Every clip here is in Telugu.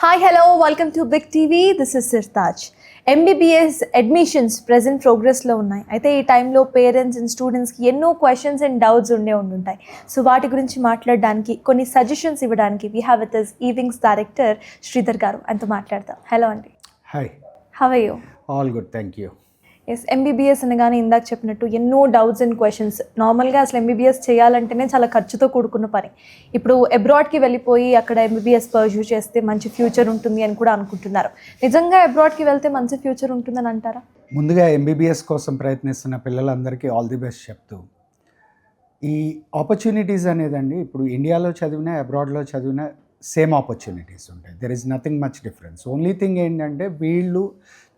Hi, hello, welcome to Big TV. This is Sirtaj. MBBS admissions present ప్రోగ్రెస్లో ఉన్నాయి. అయితే ఈ టైంలో పేరెంట్స్ అండ్ స్టూడెంట్స్కి ఎన్నో క్వశ్చన్స్ అండ్ డౌట్స్ ఉండుంటాయి. సో వాటి గురించి మాట్లాడడానికి, కొన్ని సజెషన్స్ ఇవ్వడానికి we have with us Ewings director Sridhar garu. అంతా మాట్లాడతాం. హలో అండి. Hi. How are you? All good, thank you. Yes, MBBS అనగానే ఇందాక చెప్పినట్టు ఎన్నో డౌట్స్ అండ్ క్వశ్చన్స్. నార్మల్గా అసలు ఎంబీబీఎస్ చేయాలంటేనే చాలా ఖర్చుతో కూడుకున్న పని. ఇప్పుడు అబ్రాడ్కి వెళ్ళిపోయి అక్కడ ఎంబీబీఎస్ పర్స్యూ చేస్తే మంచి ఫ్యూచర్ ఉంటుంది అని కూడా అనుకుంటున్నారు. నిజంగా అబ్రాడ్కి వెళ్తే మంచి ఫ్యూచర్ ఉంటుందని అంటారా? ముందుగా ఎంబీబీఎస్ కోసం ప్రయత్నిస్తున్న పిల్లలందరికీ ఆల్ ది బెస్ట్ చెప్తూ, ఈ ఆపర్చునిటీస్ అనేదండి ఇప్పుడు ఇండియాలో చదివినా అబ్రాడ్లో చదివినా సేమ్ ఆపర్చునిటీస్ ఉంటాయి. There is nothing much difference. Only thing ఏంటంటే వీళ్ళు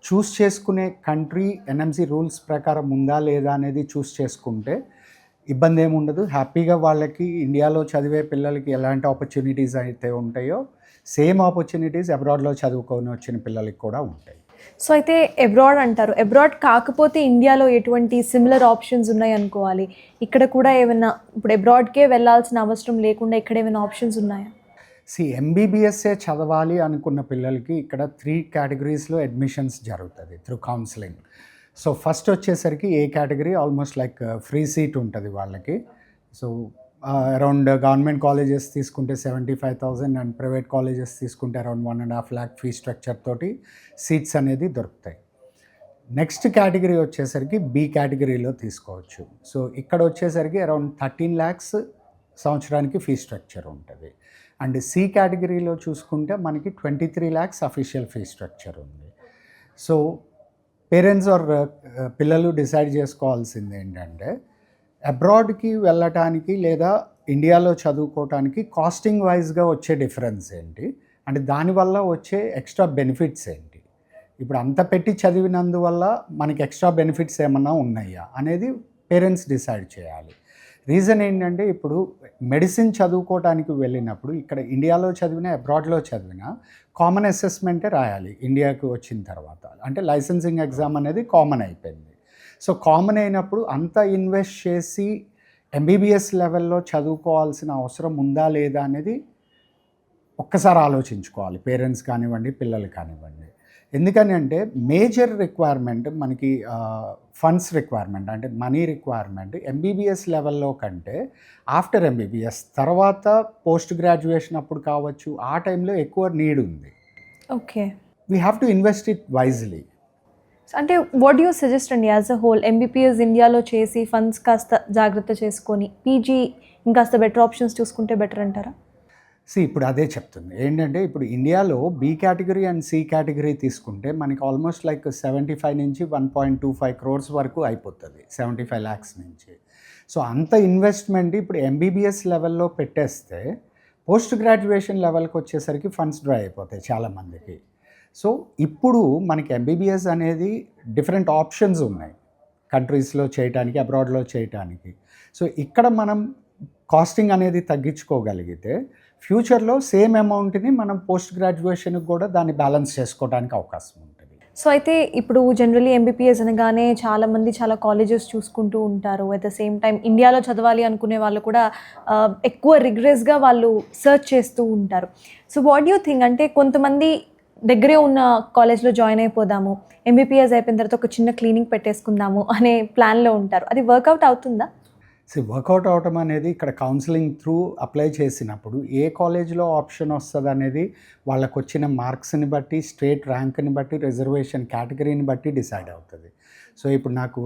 చూస్ చేసుకునే కంట్రీ ఎన్ఎంసీ రూల్స్ ప్రకారం ఉందా లేదా అనేది చూస్ చేసుకుంటే ఇబ్బంది ఏమి ఉండదు. హ్యాపీగా వాళ్ళకి ఇండియాలో చదివే పిల్లలకి ఎలాంటి ఆపర్చునిటీస్ అయితే ఉంటాయో సేమ్ ఆపర్చునిటీస్ అబ్రాడ్లో చదువుకొని వచ్చిన పిల్లలకి కూడా ఉంటాయి. సో అయితే అబ్రాడ్ అంటారు, అబ్రాడ్ కాకపోతే ఇండియాలో ఎటువంటి సిమిలర్ ఆప్షన్స్ ఉన్నాయి అనుకోవాలి. ఇక్కడ కూడా ఏమైనా ఇప్పుడు అబ్రాడ్కే వెళ్ళాల్సిన అవసరం లేకుండా ఇక్కడ ఏమైనా ఆప్షన్స్ ఉన్నాయా? ఎంబీబీఎస్ఏ చదవాలి అనుకున్న పిల్లలకి ఇక్కడ 3 కేటగిరీస్లో అడ్మిషన్స్ జరుగుతుంది త్రూ కౌన్సిలింగ్. సో ఫస్ట్ వచ్చేసరికి A category almost like free seat ఉంటుంది వాళ్ళకి. సో అరౌండ్ గవర్నమెంట్ కాలేజెస్ తీసుకుంటే 75,000 అండ్ ప్రైవేట్ కాలేజెస్ తీసుకుంటే అరౌండ్ 1.5 lakh ఫీ స్ట్రక్చర్ తోటి సీట్స్ అనేది దొరుకుతాయి. నెక్స్ట్ కేటగిరీ వచ్చేసరికి బి కేటగిరీలో తీసుకోవచ్చు. సో ఇక్కడ వచ్చేసరికి అరౌండ్ 13 lakhs సంవత్సరానికి ఫీ స్ట్రక్చర్ ఉంటుంది. అండ్ సి కేటగిరీలో చూసుకుంటే మనకి 23 lakhs అఫీషియల్ ఫీ స్ట్రక్చర్ ఉంది. సో పేరెంట్స్ ఆర్ పిల్లలు డిసైడ్ చేసుకోవాల్సింది ఏంటంటే అబ్రాడ్కి వెళ్ళటానికి లేదా ఇండియాలో చదువుకోవటానికి కాస్టింగ్ వైజ్గా వచ్చే డిఫరెన్స్ ఏంటి, అంటే దానివల్ల వచ్చే ఎక్స్ట్రా బెనిఫిట్స్ ఏంటి, ఇప్పుడు అంత పెట్టి చదివినందువల్ల మనకి ఎక్స్ట్రా బెనిఫిట్స్ ఏమన్నా ఉన్నాయా అనేది పేరెంట్స్ డిసైడ్ చేయాలి. రీజన్ ఏంటంటే ఇప్పుడు మెడిసిన్ చదువుకోవడానికి వెళ్ళినప్పుడు ఇక్కడ ఇండియాలో చదివినా అబ్రాడ్లో చదివినా కామన్ అసెస్మెంటే రాయాలి. ఇండియాకి వచ్చిన తర్వాత అంటే లైసెన్సింగ్ ఎగ్జామ్ అనేది కామన్ అయిపోయింది. సో కామన్ అయినప్పుడు అంత ఇన్వెస్ట్ చేసి ఎంబీబీఎస్ లెవెల్లో చదువుకోవాల్సిన అవసరం ఉందా లేదా అనేది ఒక్కసారి ఆలోచించుకోవాలి పేరెంట్స్ కానివ్వండి, పిల్లలు కానివ్వండి. ఎందుకని అంటే మేజర్ రిక్వైర్మెంట్ మనకి ఫండ్స్ రిక్వైర్మెంట్ అంటే మనీ రిక్వైర్మెంట్ ఎంబీబీఎస్ లెవెల్లో కంటే ఆఫ్టర్ ఎంబీబీఎస్ తర్వాత పోస్ట్ గ్రాడ్యుయేషన్ అప్పుడు కావచ్చు, ఆ టైంలో ఎక్కువ నీడ్ ఉంది. Okay, we have to invest it wisely. అంటే వాట్ యూ సజెస్ట్ అండి యాజ్ అ హోల్? ఎంబీబీఎస్ ఇండియాలో చేసి ఫండ్స్ కాస్త జాగ్రత్త చేసుకొని పీజీ ఇంకాస్త బెటర్ ఆప్షన్స్ చూసుకుంటే బెటర్ అంటారా? ఇప్పుడు అదే చెప్తుంది ఏంటంటే ఇప్పుడు ఇండియాలో B category and C category తీసుకుంటే మనకి ఆల్మోస్ట్ లైక్ 75 నుంచి 1.25 crores వరకు అయిపోతుంది, 75 lakhs నుంచి. సో అంత ఇన్వెస్ట్మెంట్ ఇప్పుడు ఎంబీబీఎస్ లెవెల్లో పెట్టేస్తే పోస్ట్ గ్రాడ్యుయేషన్ లెవెల్కి వచ్చేసరికి ఫండ్స్ డ్రై అయిపోతాయి చాలామందికి. సో ఇప్పుడు మనకి ఎంబీబీఎస్ అనేది డిఫరెంట్ ఆప్షన్స్ ఉన్నాయి కంట్రీస్లో చేయటానికి, అబ్రాడ్లో చేయటానికి. సో ఇక్కడ మనం కాస్టింగ్ అనేది తగ్గించుకోగలిగితే ఫ్యూచర్లో సేమ్ అమౌంట్ని మనం పోస్ట్ గ్రాడ్యుయేషన్కి కూడా దాన్ని బ్యాలెన్స్ చేసుకోవడానికి అవకాశం ఉంటుంది. సో అయితే ఇప్పుడు జనరల్లీ ఎంబీబీఎస్ అనగానే చాలామంది చాలా కాలేజెస్ చూసుకుంటూ ఉంటారు. అట్ ద సేమ్ టైం ఇండియాలో చదవాలి అనుకునే వాళ్ళు కూడా ఎక్కువ రిగ్రెస్గా వాళ్ళు సర్చ్ చేస్తూ ఉంటారు. సో వాట్ యూ థింక్, అంటే కొంతమంది దగ్గరే ఉన్న కాలేజ్లో జాయిన్ అయిపోదాము, ఎంబీబీఎస్ అయిపోయిన తర్వాత ఒక చిన్న క్లినిక్ పెట్టేసుకుందాము అనే ప్లాన్లో ఉంటారు. అది వర్కౌట్ అవుతుందా? వర్కౌట్ అవటం అనేది ఇక్కడ కౌన్సిలింగ్ త్రూ అప్లై చేసినప్పుడు ఏ కాలేజ్లో ఆప్షన్ వస్తుంది అనేది వాళ్ళకు వచ్చిన మార్క్స్ని బట్టి, స్టేట్ ర్యాంక్ని బట్టి, రిజర్వేషన్ కేటగిరీని బట్టి డిసైడ్ అవుతుంది. సో ఇప్పుడు నాకు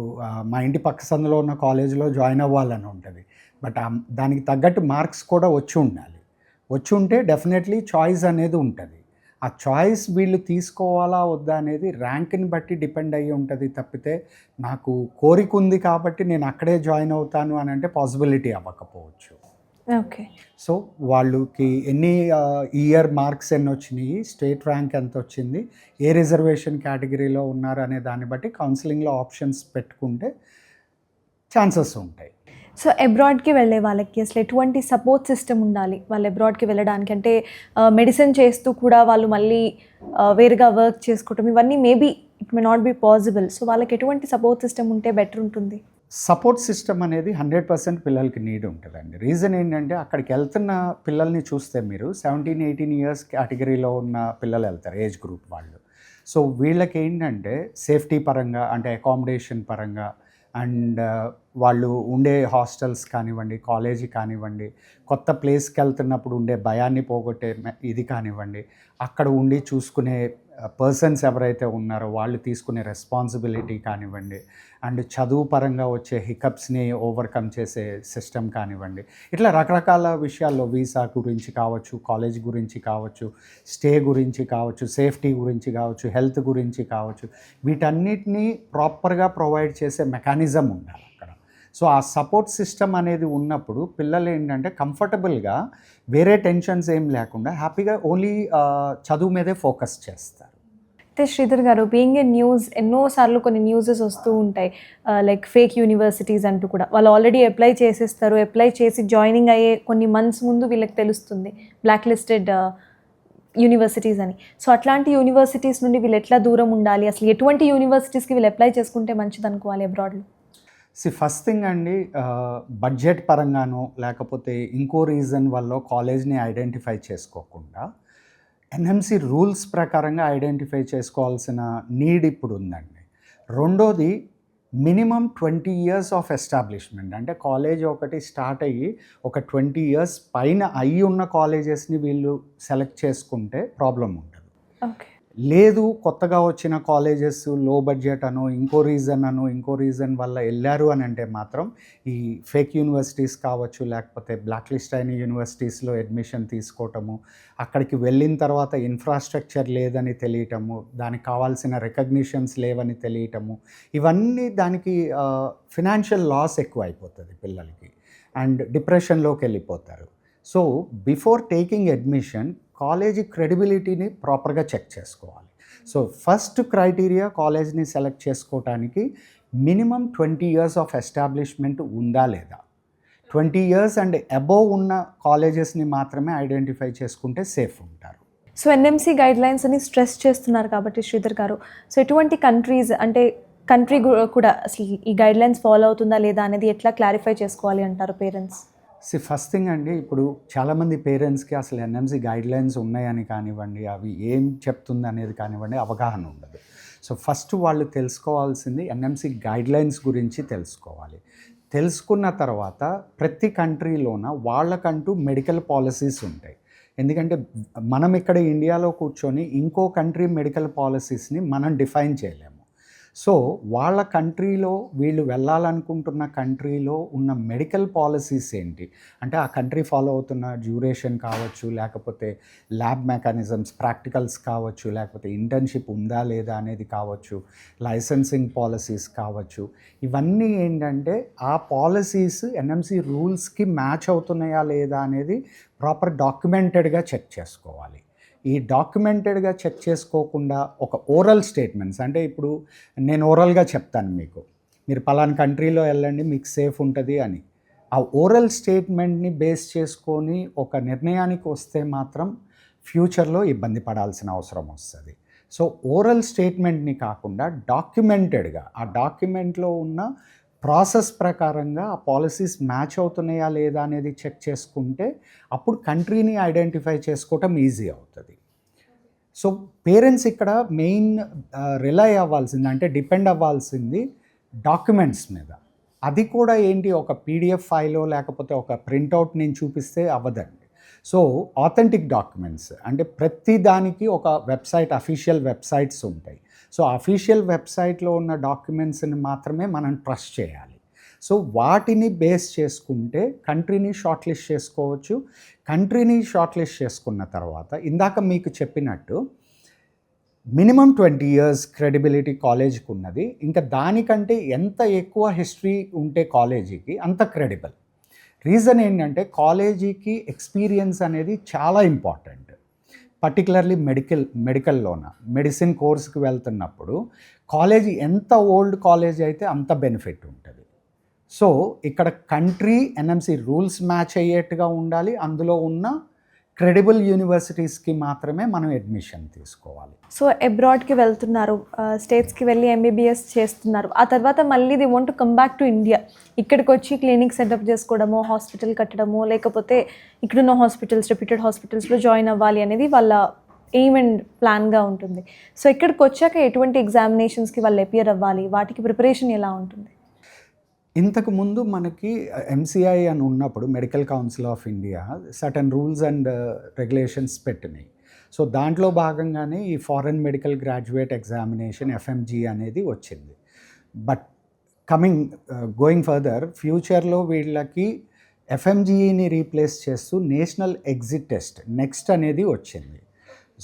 మా ఇంటి పక్క సందులో ఉన్న కాలేజ్లో జాయిన్ అవ్వాలని ఉంటుంది, బట్ దానికి తగ్గట్టు మార్క్స్ కూడా వచ్చి ఉండాలి. వచ్చి ఉంటే డెఫినెట్లీ చాయిస్ అనేది ఉంటుంది. ఆ చాయిస్ వీళ్ళు తీసుకోవాలా వద్దా అనేది ర్యాంక్ని బట్టి డిపెండ్ అయ్యి ఉంటుంది తప్పితే నాకు కోరిక ఉంది కాబట్టి నేను అక్కడే జాయిన్ అవుతాను అని అంటే పాసిబిలిటీ అవ్వకపోవచ్చు. ఓకే, సో వాళ్ళకి ఎన్ని ఇయర్ మార్క్స్ ఎన్ని వచ్చినాయి, స్టేట్ ర్యాంక్ ఎంత వచ్చింది, ఏ రిజర్వేషన్ కేటగిరీలో ఉన్నారు అనే దాన్ని బట్టి కౌన్సిలింగ్లో ఆప్షన్స్ పెట్టుకుంటే ఛాన్సెస్ ఉంటాయి. సో అబ్రాడ్కి వెళ్ళే వాళ్ళకి అసలు ఎటువంటి సపోర్ట్ సిస్టమ్ ఉండాలి వాళ్ళు అబ్రాడ్కి వెళ్ళడానికి? అంటే మెడిసిన్ చేస్తూ కూడా వాళ్ళు మళ్ళీ వేరుగా వర్క్ చేసుకోవటం, ఇవన్నీ maybe it may not be possible. So వాళ్ళకి ఎటువంటి సపోర్ట్ సిస్టమ్ ఉంటే బెటర్ ఉంటుంది? సపోర్ట్ సిస్టమ్ అనేది 100% పిల్లలకి నీడ్ ఉంటుందండి. రీజన్ ఏంటంటే అక్కడికి వెళ్తున్న పిల్లల్ని చూస్తే మీరు 17-18 ఇయర్స్ కేటగిరీలో ఉన్న పిల్లలు వెళ్తారు, ఏజ్ గ్రూప్ వాళ్ళు. సో వీళ్ళకి ఏంటంటే సేఫ్టీ పరంగా, అంటే అకామిడేషన్ పరంగా, అండ్ వాళ్ళు ఉండే హాస్టల్స్ కానివ్వండి, కాలేజీ కానివ్వండి, కొత్త ప్లేస్కి వెళ్తున్నప్పుడు ఉండే భయాన్ని పోగొట్టే ఇది కానివ్వండి, అక్కడ ఉండి చూసుకునే పర్సన్స్ ఎవరైతే ఉన్నారో వాళ్ళు తీసుకునే రెస్పాన్సిబిలిటీ కానివ్వండి, అండ్ చదువు పరంగా వచ్చే హికప్స్ని ఓవర్కమ్ చేసే సిస్టమ్ కానివ్వండి, ఇట్లా రకరకాల విషయాల్లో వీసా గురించి కావచ్చు, కాలేజ్ గురించి కావచ్చు, స్టే గురించి కావచ్చు, సేఫ్టీ గురించి కావచ్చు, హెల్త్ గురించి కావచ్చు, వీటన్నిటినీ ప్రాపర్గా ప్రొవైడ్ చేసే మెకానిజం ఉండాలి అక్కడ. సో ఆ సపోర్ట్ సిస్టమ్ అనేది ఉన్నప్పుడు పిల్లలు ఏంటంటే కంఫర్టబుల్గా, వేరే టెన్షన్స్ ఏం లేకుండా హ్యాపీగా ఓన్లీ చదువు మీదే ఫోకస్ చేస్తారు. అయితే శ్రీధర్ గారు, బీయింగ్ ఏ న్యూస్, ఎన్నోసార్లు కొన్ని న్యూసెస్ వస్తూ ఉంటాయి, లైక్ ఫేక్ యూనివర్సిటీస్ అంటూ కూడా. వాళ్ళు ఆల్రెడీ అప్లై చేసేస్తారు, అప్లై చేసి జాయినింగ్ అయ్యే కొన్ని మంత్స్ ముందు వీళ్ళకి తెలుస్తుంది బ్లాక్ లిస్టెడ్ యూనివర్సిటీస్ అని. సో అట్లాంటి యూనివర్సిటీస్ నుండి వీళ్ళు ఎట్లా దూరం ఉండాలి, అసలు ఎటువంటి యూనివర్సిటీస్కి వీళ్ళు అప్లై చేసుకుంటే మంచిది అనుకోవాలి అబ్రాడ్లో? ఫస్ట్ థింగ్ అండి, బడ్జెట్ పరంగానో లేకపోతే ఇంకో రీజన్ వల్ల కాలేజ్ని ఐడెంటిఫై చేసుకోకుండా ఎన్ఎంసి రూల్స్ ప్రకారంగా ఐడెంటిఫై చేసుకోవాల్సిన నీడ్ ఇప్పుడు ఉందండి. రెండోది, మినిమం 20 ఇయర్స్ ఆఫ్ ఎస్టాబ్లిష్మెంట్. అంటే కాలేజ్ ఒకటి స్టార్ట్ అయ్యి ఒక 20 ఇయర్స్ పైన అయ్యి ఉన్న కాలేజెస్ని వీళ్ళు సెలెక్ట్ చేసుకుంటే ప్రాబ్లం ఉండదు. ఓకే. లేదు, కొత్తగా వచ్చిన కాలేజెస్ లో బడ్జెట్ అనో ఇంకో రీజన్ వల్ల వెళ్ళారు అని అంటే మాత్రం ఈ ఫేక్ యూనివర్సిటీస్ కావచ్చు, లేకపోతే బ్లాక్ లిస్ట్ అయిన యూనివర్సిటీస్లో అడ్మిషన్ తీసుకోవటము, అక్కడికి వెళ్ళిన తర్వాత ఇన్ఫ్రాస్ట్రక్చర్ లేదని తెలియటము, దానికి కావాల్సిన రికగ్నిషన్స్ లేవని తెలియటము, ఇవన్నీ దానికి ఫినాన్షియల్ లాస్ ఎక్కువ అయిపోతుంది పిల్లలకి, అండ్ డిప్రెషన్లోకి వెళ్ళిపోతారు. So before taking admission college క్రెడిబిలిటీని ప్రాపర్గా చెక్ చేసుకోవాలి. సో ఫస్ట్ క్రైటీరియా కాలేజ్ని సెలెక్ట్ చేసుకోవటానికి మినిమం 20 ఇయర్స్ ఆఫ్ ఎస్టాబ్లిష్మెంట్ ఉందా లేదా. 20 ఇయర్స్ అండ్ అబోవ్ ఉన్న కాలేజెస్ని మాత్రమే ఐడెంటిఫై చేసుకుంటే సేఫ్ ఉంటారు. సో ఎన్ఎంసీ గైడ్ లైన్స్ అని స్ట్రెస్ చేస్తున్నారు కాబట్టి శ్రీధర్ గారు, సో ఎటువంటి కంట్రీస్, అంటే కంట్రీ కూడా అసలు ఈ గైడ్ లైన్స్ ఫాలో అవుతుందా లేదా అనేది ఎట్లా క్లారిఫై చేసుకోవాలి అంటారు పేరెంట్స్? ఫస్ట్ థింగ్ అండి, ఇప్పుడు చాలామంది పేరెంట్స్కి అసలు ఎన్ఎంసీ గైడ్లైన్స్ ఉన్నాయని కానివ్వండి, అవి ఏం చెప్తుంది అనేది కానివ్వండి అవగాహన ఉండదు. సో ఫస్ట్ వాళ్ళు తెలుసుకోవాల్సింది ఎన్ఎంసీ గైడ్లైన్స్ గురించి తెలుసుకోవాలి. తెలుసుకున్న తర్వాత ప్రతి కంట్రీలోన వాళ్ళకంటూ మెడికల్ పాలసీస్ ఉంటాయి. ఎందుకంటే మనం ఇక్కడ ఇండియాలో కూర్చొని ఇంకో కంట్రీ మెడికల్ పాలసీస్ని మనం డిఫైన్ చేయలేము. సో వాళ్ళ కంట్రీలో, వీళ్ళు వెళ్ళాలనుకుంటున్న కంట్రీలో ఉన్న మెడికల్ పాలసీస్ ఏంటి అంటే, ఆ కంట్రీ ఫాలో అవుతున్న డ్యూరేషన్ కావచ్చు, లేకపోతే ల్యాబ్ మెకానిజమ్స్, ప్రాక్టికల్స్ కావచ్చు, లేకపోతే ఇంటర్న్షిప్ ఉందా లేదా అనేది కావచ్చు, లైసెన్సింగ్ పాలసీస్ కావచ్చు, ఇవన్నీ ఏంటంటే ఆ పాలసీస్ ఎన్ఎంసీ రూల్స్కి మ్యాచ్ అవుతున్నాయా లేదా అనేది ప్రాపర్ డాక్యుమెంటెడ్గా చెక్ చేసుకోవాలి. ఈ డాక్యుమెంటెడ్గా చెక్ చేసుకోకుండా ఒక ఓరల్ స్టేట్మెంట్స్, అంటే ఇప్పుడు నేను ఓరల్గా చెప్తాను మీకు, మీరు పలానా కంట్రీలో వెళ్ళండి మీకు సేఫ్ ఉంటుంది అని, ఆ ఓరల్ స్టేట్మెంట్ని బేస్ చేసుకొని ఒక నిర్ణయానికి వస్తే మాత్రం ఫ్యూచర్లో ఇబ్బంది పడాల్సిన అవసరం వస్తుంది. సో ఓరల్ స్టేట్మెంట్ని కాకుండా డాక్యుమెంటెడ్గా, ఆ డాక్యుమెంట్లో ఉన్న ప్రాసెస్ ప్రకారంగా ఆ పాలసీస్ మ్యాచ్ అవుతున్నాయా లేదా అనేది చెక్ చేసుకుంటే అప్పుడు కంట్రీని ఐడెంటిఫై చేసుకోవటం ఈజీ అవుతుంది. సో పేరెంట్స్ ఇక్కడ మెయిన్ రిలై అవ్వాల్సింది, అంటే డిపెండ్ అవ్వాల్సింది డాక్యుమెంట్స్ మీద. అది కూడా ఏంటి, ఒక పీడిఎఫ్ ఫైలో లేకపోతే ఒక ప్రింట్అవుట్ నేను చూపిస్తే అవ్వదండి. సో ఆథెంటిక్ డాక్యుమెంట్స్ అంటే ప్రతి దానికి ఒక వెబ్సైట్, అఫీషియల్ వెబ్సైట్స్ ఉంటాయి. సో అఫీషియల్ వెబ్సైట్లో ఉన్న డాక్యుమెంట్స్ని మాత్రమే మనం ట్రస్ట్ చేయాలి. సో వాటిని బేస్ చేసుకుంటే కంట్రీని షార్ట్ లిస్ట్ చేసుకోవచ్చు. కంట్రీని షార్ట్ లిస్ట్ చేసుకున్న తర్వాత ఇందాక మీకు చెప్పినట్టు మినిమం 20 ఇయర్స్ క్రెడిబిలిటీ కాలేజీకి ఉన్నది. ఇంకా దానికంటే ఎంత ఎక్కువ హిస్టరీ ఉంటే కాలేజీకి అంత క్రెడిబుల్. రీజన్ ఏంటంటే కాలేజీకి ఎక్స్పీరియన్స్ అనేది చాలా ఇంపార్టెంట్. పర్టికులర్లీ మెడికల్లోన మెడిసిన్ కోర్స్కి వెళ్తున్నప్పుడు కాలేజీ ఎంత ఓల్డ్ కాలేజ్ అయితే అంత బెనిఫిట్ ఉంటుంది. సో ఇక్కడ కంట్రీ ఎన్ఎంసి రూల్స్ మ్యాచ్ అయ్యేట్టుగా ఉండాలి, అందులో ఉన్న క్రెడిబుల్ యూనివర్సిటీస్కి మాత్రమే మనం అడ్మిషన్ తీసుకోవాలి. సో అబ్రాడ్కి వెళ్తున్నారు, స్టేట్స్కి వెళ్ళి ఎంబీబీఎస్ చేస్తున్నారు, ఆ తర్వాత మళ్ళీ the want to come back to India. ఇక్కడికి వచ్చి క్లినిక్ సెటప్ చేసుకోవడమో, హాస్పిటల్ కట్టడమో, లేకపోతే ఇక్కడున్న హాస్పిటల్స్, రెప్యూటెడ్ హాస్పిటల్స్లో జాయిన్ అవ్వాలి అనేది వాళ్ళ ఎయిమ్ అండ్ ప్లాన్గా ఉంటుంది. సో ఇక్కడికి వచ్చాక ఎటువంటి ఎగ్జామినేషన్స్కి వాళ్ళు అపియర్ అవ్వాలి, వాటికి ప్రిపరేషన్ ఎలా ఉంటుంది? ఇంతకు ముందు మనకి ఎంసీఐ అని ఉన్నప్పుడు medical council of India certain rules and regulations పెట్టినాయి. సో దాంట్లో భాగంగానే ఈ foreign medical graduate examination FMG అనేది వచ్చింది. బట్ గోయింగ్ ఫర్దర్, ఫ్యూచర్లో వీళ్ళకి ఎఫ్ఎంజీని రీప్లేస్ చేస్తూ నేషనల్ ఎగ్జిట్ టెస్ట్ నెక్స్ట్ అనేది వచ్చింది.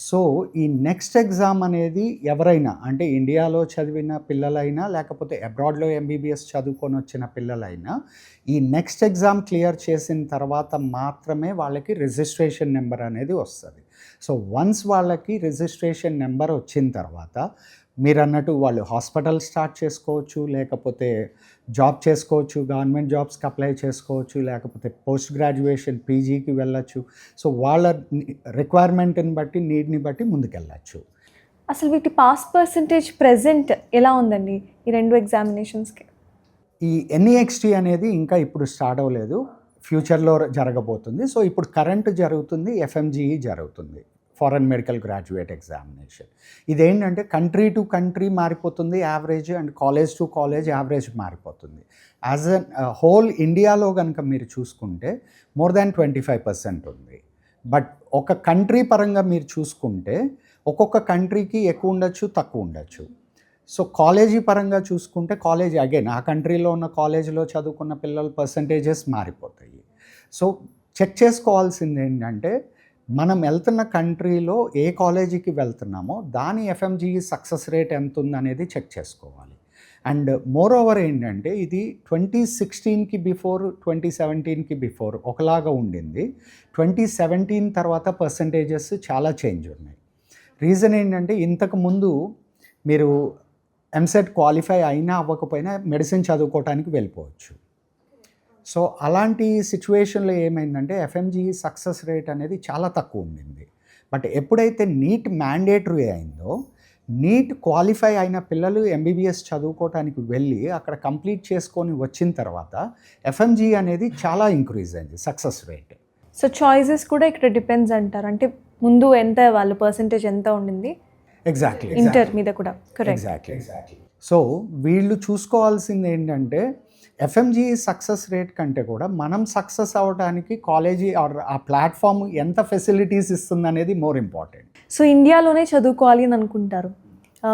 సో ఈ నెక్స్ట్ ఎగ్జామ్ అనేది ఎవరైనా, అంటే ఇండియాలో చదివిన పిల్లలైనా లేకపోతే అబ్రాడ్లో ఎంబీబీఎస్ చదువుకొని వచ్చిన పిల్లలైనా ఈ నెక్స్ట్ ఎగ్జామ్ క్లియర్ చేసిన తర్వాత మాత్రమే వాళ్ళకి రిజిస్ట్రేషన్ నెంబర్ అనేది వస్తుంది. సో వన్స్ వాళ్ళకి రిజిస్ట్రేషన్ నెంబర్ వచ్చిన తర్వాత మీరు అన్నట్టు వాళ్ళు హాస్పిటల్ స్టార్ట్ చేసుకోవచ్చు, లేకపోతే జాబ్ చేసుకోవచ్చు, గవర్నమెంట్ జాబ్స్కి అప్లై చేసుకోవచ్చు, లేకపోతే పోస్ట్ గ్రాడ్యుయేషన్ పీజీకి వెళ్ళచ్చు. సో వాళ్ళ రిక్వైర్మెంట్ని బట్టి, నీడ్ని బట్టి ముందుకెళ్ళచ్చు. అసలు వీటి పాస్ పర్సంటేజ్ ప్రెజెంట్ ఎలా ఉందండి ఈ రెండు ఎగ్జామినేషన్స్కి? ఈ ఎన్ఈఎక్స్టీ అనేది ఇంకా ఇప్పుడు స్టార్ట్ అవ్వలేదు, ఫ్యూచర్లో జరగబోతుంది. సో ఇప్పుడు కరెంట్ జరుగుతుంది, ఎఫ్ఎంజీఈ జరుగుతుంది, ఫారెన్ మెడికల్ గ్రాడ్యుయేట్ ఎగ్జామినేషన్. ఇదేంటంటే కంట్రీ టు కంట్రీ మారిపోతుంది average, and college to college average మారిపోతుంది. యాజ్ అ హోల్ ఇండియాలో కనుక మీరు చూసుకుంటే మోర్ దాన్ 25% ఉంది. బట్ ఒక కంట్రీ పరంగా మీరు చూసుకుంటే ఒక్కొక్క కంట్రీకి ఎక్కువ ఉండొచ్చు, తక్కువ ఉండొచ్చు. సో కాలేజీ పరంగా చూసుకుంటే కాలేజీ అగైన్ ఆ కంట్రీలో ఉన్న కాలేజీలో చదువుకున్న పిల్లల పర్సంటేజెస్ మారిపోతాయి. సో చెక్ చేసుకోవాల్సింది ఏంటంటే మనం వెళ్తున్న కంట్రీలో ఏ కాలేజీకి వెళ్తున్నామో దాని ఎఫ్ఎంజీఈ సక్సెస్ రేట్ ఎంత ఉందనేది చెక్ చేసుకోవాలి. అండ్ మోర్ ఓవర్ ఏంటంటే ఇది 2016కి బిఫోర్, 2017కి బిఫోర్ ఒకలాగా ఉండింది. 2017 తర్వాత పర్సంటేజెస్ చాలా చేంజ్ ఉన్నాయి. రీజన్ ఏంటంటే ఇంతకుముందు మీరు ఎంసెట్ క్వాలిఫై అయినా అవ్వకపోయినా మెడిసిన్ చదువుకోవడానికి వెళ్ళిపోవచ్చు. సో అలాంటి సిచ్యువేషన్లో ఏమైందంటే ఎఫ్ఎంజీఈ సక్సెస్ రేట్ అనేది చాలా తక్కువ ఉండింది. బట్ ఎప్పుడైతే నీట్ మ్యాండేటరీ అయిందో, నీట్ క్వాలిఫై అయిన పిల్లలు ఎంబీబీఎస్ చదువుకోవడానికి వెళ్ళి అక్కడ కంప్లీట్ చేసుకొని వచ్చిన తర్వాత ఎఫ్ఎంజీఈ అనేది చాలా ఇంక్రీజ్ అయింది సక్సెస్ రేట్. సో చాయిసెస్ కూడా ఇక్కడ డిపెండ్స్ అంటారు, అంటే ముందు ఎంత వాళ్ళ పర్సంటేజ్ ఎంత ఉండింది, ఎగ్జాక్ట్లీ ఇంటర్ మీద కూడా. కరెక్ట్. ఎగ్జాక్ట్లీ. సో వీళ్ళు చూసుకోవాల్సింది ఏంటంటే ఎఫ్ఎంజీఈ సక్సెస్ రేట్ కంటే కూడా మనం సక్సెస్ అవ్వడానికి కాలేజీ ఆర్ ఆ ప్లాట్ఫామ్ ఎంత ఫెసిలిటీస్ ఇస్తుంది అనేది మోర్ ఇంపార్టెంట్. సో ఇండియాలోనే చదువుకోవాలి అని అనుకుంటారు,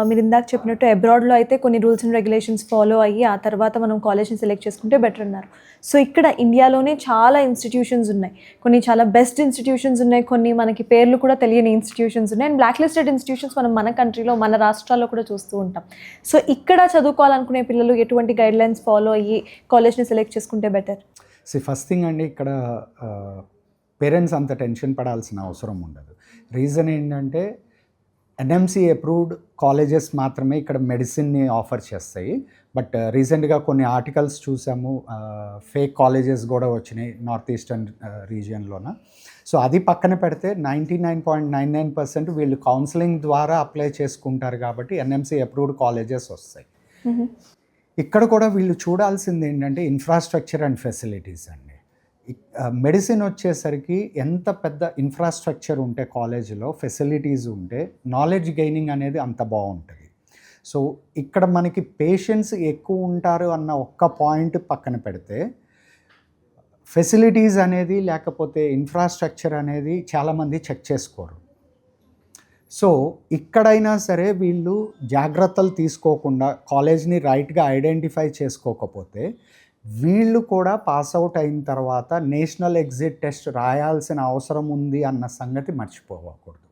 మీరు ఇందాక చెప్పినట్టు అబ్రాడ్లో అయితే కొన్ని రూల్స్ అండ్ రెగ్యులేషన్స్ ఫాలో అయ్యి ఆ తర్వాత మనం కాలేజ్ని సెలెక్ట్ చేసుకుంటే బెటర్ అన్నారు. సో ఇక్కడ ఇండియాలోనే చాలా ఇన్స్టిట్యూషన్స్ ఉన్నాయి, కొన్ని చాలా బెస్ట్ ఇన్స్టిట్యూషన్స్ ఉన్నాయి, కొన్ని మనకి పేర్లు కూడా తెలియని ఇన్స్టిట్యూషన్స్ ఉన్నాయి, అండ్ బ్లాక్ లిస్టెడ్ ఇన్స్టిట్యూషన్స్ మనం మన కంట్రీలో, మన రాష్ట్రాల్లో కూడా చూస్తూ ఉంటాం. సో ఇక్కడ చదువుకోవాలనుకునే పిల్లలు ఎటువంటి గైడ్లైన్స్ ఫాలో అయ్యి కాలేజ్ని సెలెక్ట్ చేసుకుంటే బెటర్? ఫస్ట్ థింగ్ అండి, ఇక్కడ పేరెంట్స్ అంత టెన్షన్ పడాల్సిన అవసరం ఉండదు. రీజన్ ఏంటంటే ఎన్ఎంసీ అప్రూవ్డ్ కాలేజెస్ మాత్రమే ఇక్కడ మెడిసిన్ని ఆఫర్ చేస్తాయి. బట్ రీసెంట్గా కొన్ని ఆర్టికల్స్ చూసాము, ఫేక్ కాలేజెస్ కూడా వచ్చినాయి నార్త్ ఈస్టర్న్ రీజియన్లోన. సో అది పక్కన పెడితే 99.99% వీళ్ళు కౌన్సిలింగ్ ద్వారా అప్లై చేసుకుంటారు కాబట్టి ఎన్ఎంసీ అప్రూవ్డ్ కాలేజెస్ వస్తాయి. ఇక్కడ కూడా వీళ్ళు చూడాల్సింది ఏంటంటే ఇన్ఫ్రాస్ట్రక్చర్ అండ్ ఫెసిలిటీస్ అండి. మెడిసిన్ వచ్చేసరికి ఎంత పెద్ద ఇన్ఫ్రాస్ట్రక్చర్ ఉంటే కాలేజీలో, ఫెసిలిటీస్ ఉంటే నాలెడ్జ్ గెయినింగ్ అనేది అంత బాగుంటుంది. సో ఇక్కడ మనకి పేషెంట్స్ ఎక్కువ ఉంటారు అన్న ఒక్క పాయింట్ పక్కన పెడితే ఫెసిలిటీస్ అనేది లేకపోతే ఇన్ఫ్రాస్ట్రక్చర్ అనేది చాలామంది చెక్ చేసుకోరు. సో ఇక్కడైనా సరే వీళ్ళు జాగ్రత్తలు తీసుకోకుండా కాలేజ్ని రైట్గా ఐడెంటిఫై చేసుకోకపోతే వీళ్ళు కూడా పాస్ అవుట్ అయిన తర్వాత నేషనల్ ఎగ్జిట్ టెస్ట్ రాయాల్సిన అవసరం ఉంది అన్న సంగతి మర్చిపోకూడదు.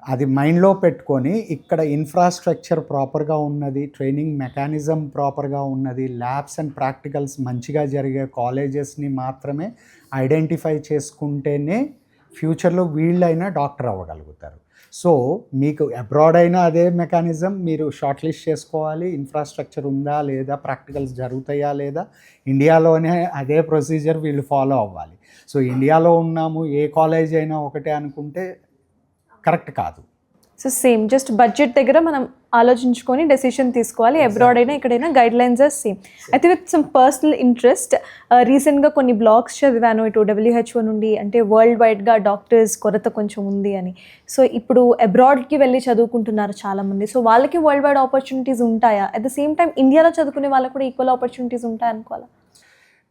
అది మైండ్లో పెట్టుకొని ఇక్కడ ఇన్ఫ్రాస్ట్రక్చర్ ప్రాపర్గా ఉన్నది, ట్రైనింగ్ మెకానిజం ప్రాపర్గా ఉన్నది, ల్యాబ్స్ అండ్ ప్రాక్టికల్స్ మంచిగా జరిగే కాలేజెస్ని మాత్రమే ఐడెంటిఫై చేసుకుంటేనే ఫ్యూచర్లో వీళ్ళైనా డాక్టర్ అవ్వగలుగుతారు. సో మీకు అబ్రాడ్ అయినా అదే మెకానిజం మీరు షార్ట్ లిస్ట్ చేసుకోవాలి, ఇన్ఫ్రాస్ట్రక్చర్ ఉందా లేదా, ప్రాక్టికల్స్ జరుగుతాయా లేదా, ఇండియాలోనే అదే ప్రొసీజర్ వీళ్ళు ఫాలో అవ్వాలి. సో ఇండియాలో ఉన్నాము, ఏ కాలేజ్ అయినా ఒకటే అనుకుంటే కరెక్ట్ కాదు. సో సేమ్ జస్ట్ బడ్జెట్ దగ్గర మనం ఆలోచించుకొని డెసిషన్ తీసుకోవాలి. అబ్రాడ్ అయినా ఇక్కడైనా గైడ్ లైన్స్ ఆర్ సేమ్. అయితే విత్ సమ్ పర్సనల్ ఇంట్రెస్ట్ రీసెంట్గా కొన్ని బ్లాగ్స్ చదివాను ఇటు WHO నుండి, అంటే వరల్డ్ వైడ్గా డాక్టర్స్ కొరత కొంచెం ఉంది అని. సో ఇప్పుడు అబ్రాడ్కి వెళ్ళి చదువుకుంటున్నారు చాలామంది. సో వాళ్ళకి వరల్డ్ వైడ్ ఆపర్చునిటీస్ ఉంటాయా? అట్ ద సేమ్ టైం ఇండియాలో చదువుకునే వాళ్ళకి కూడా ఈక్వల్ ఆపర్చునిటీస్ ఉంటాయి అనుకోవాలా?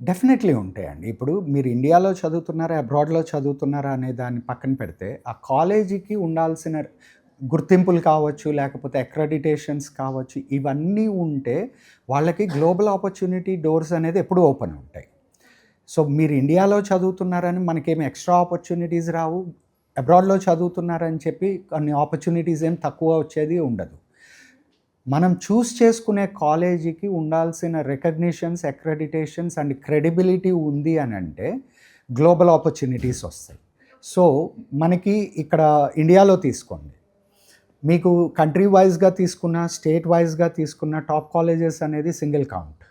డెఫినెట్లీ ఉంటాయండి. ఇప్పుడు మీరు ఇండియాలో చదువుతున్నారా, అబ్రాడ్లో చదువుతున్నారా అనే దాన్ని పక్కన పెడితే, ఆ కాలేజీకి ఉండాల్సిన గుర్తింపులు కావచ్చు, లేకపోతే అక్రెడిటేషన్స్ కావచ్చు, ఇవన్నీ ఉంటే వాళ్ళకి గ్లోబల్ ఆపర్చునిటీ డోర్స్ అనేది ఎప్పుడూ ఓపెన్ ఉంటాయి. సో మీరు ఇండియాలో చదువుతున్నారని మనకేమి ఎక్స్ట్రా ఆపర్చునిటీస్ రావు, అబ్రాడ్లో చదువుతున్నారని చెప్పి కొన్ని ఆపర్చునిటీస్ ఏం తక్కువ వచ్చేది ఉండదు. మనం చూస్ చేసుకునే కాలేజీకి ఉండాల్సిన రికగ్నిషన్స్, అక్రెడిటేషన్స్ అండ్ క్రెడిబిలిటీ ఉంది అని అంటే గ్లోబల్ ఆపర్చునిటీస్ వస్తాయి. సో మనకి ఇక్కడ ఇండియాలో తీసుకోండి, మీకు కంట్రీ వైజ్గా తీసుకున్న, స్టేట్ వైజ్గా తీసుకున్న టాప్ కాలేజెస్ అనేది single count.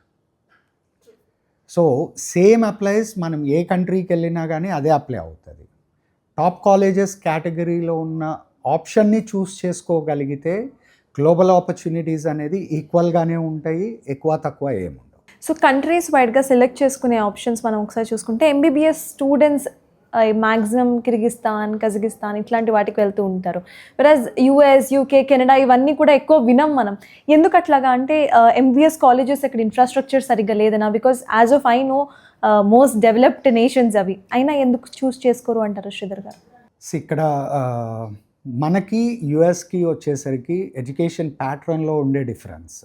So same applies మనం ఏ కంట్రీకి వెళ్ళినా కానీ అదే అప్లై అవుతుంది. టాప్ కాలేజెస్ కేటగిరీలో ఉన్న ఆప్షన్ని చూస్ చేసుకోగలిగితే గ్లోబల్ ఆపర్చునిటీస్ అనేది ఈక్వల్గానే ఉంటాయి, ఎక్కువ తక్కువ ఏముండవు. సో కంట్రీస్ వైడ్గా సెలెక్ట్ చేసుకునే ఆప్షన్స్ మనం ఒకసారి చూసుకుంటే MBBS students maximum Kyrgyzstan, Kazakhstan ఇట్లాంటి వాటికి వెళ్తూ ఉంటారు. వెరాజ్ US, UK, కెనడా ఇవన్నీ కూడా ఎక్కువ వినం మనం. ఎందుకు అట్లాగా అంటే MBS కాలేజెస్ ఇక్కడ ఇన్ఫ్రాస్ట్రక్చర్ సరిగ్గా లేదనా? Because as of I know most developed nations అవి, అయినా ఎందుకు చూస్ చేసుకోరు అంటారు శ్రీధర్ గారు? ఇక్కడ మనకి యుఎస్కి వచ్చేసరికి ఎడ్యుకేషన్ ప్యాటర్న్లో ఉండే డిఫరెన్స్.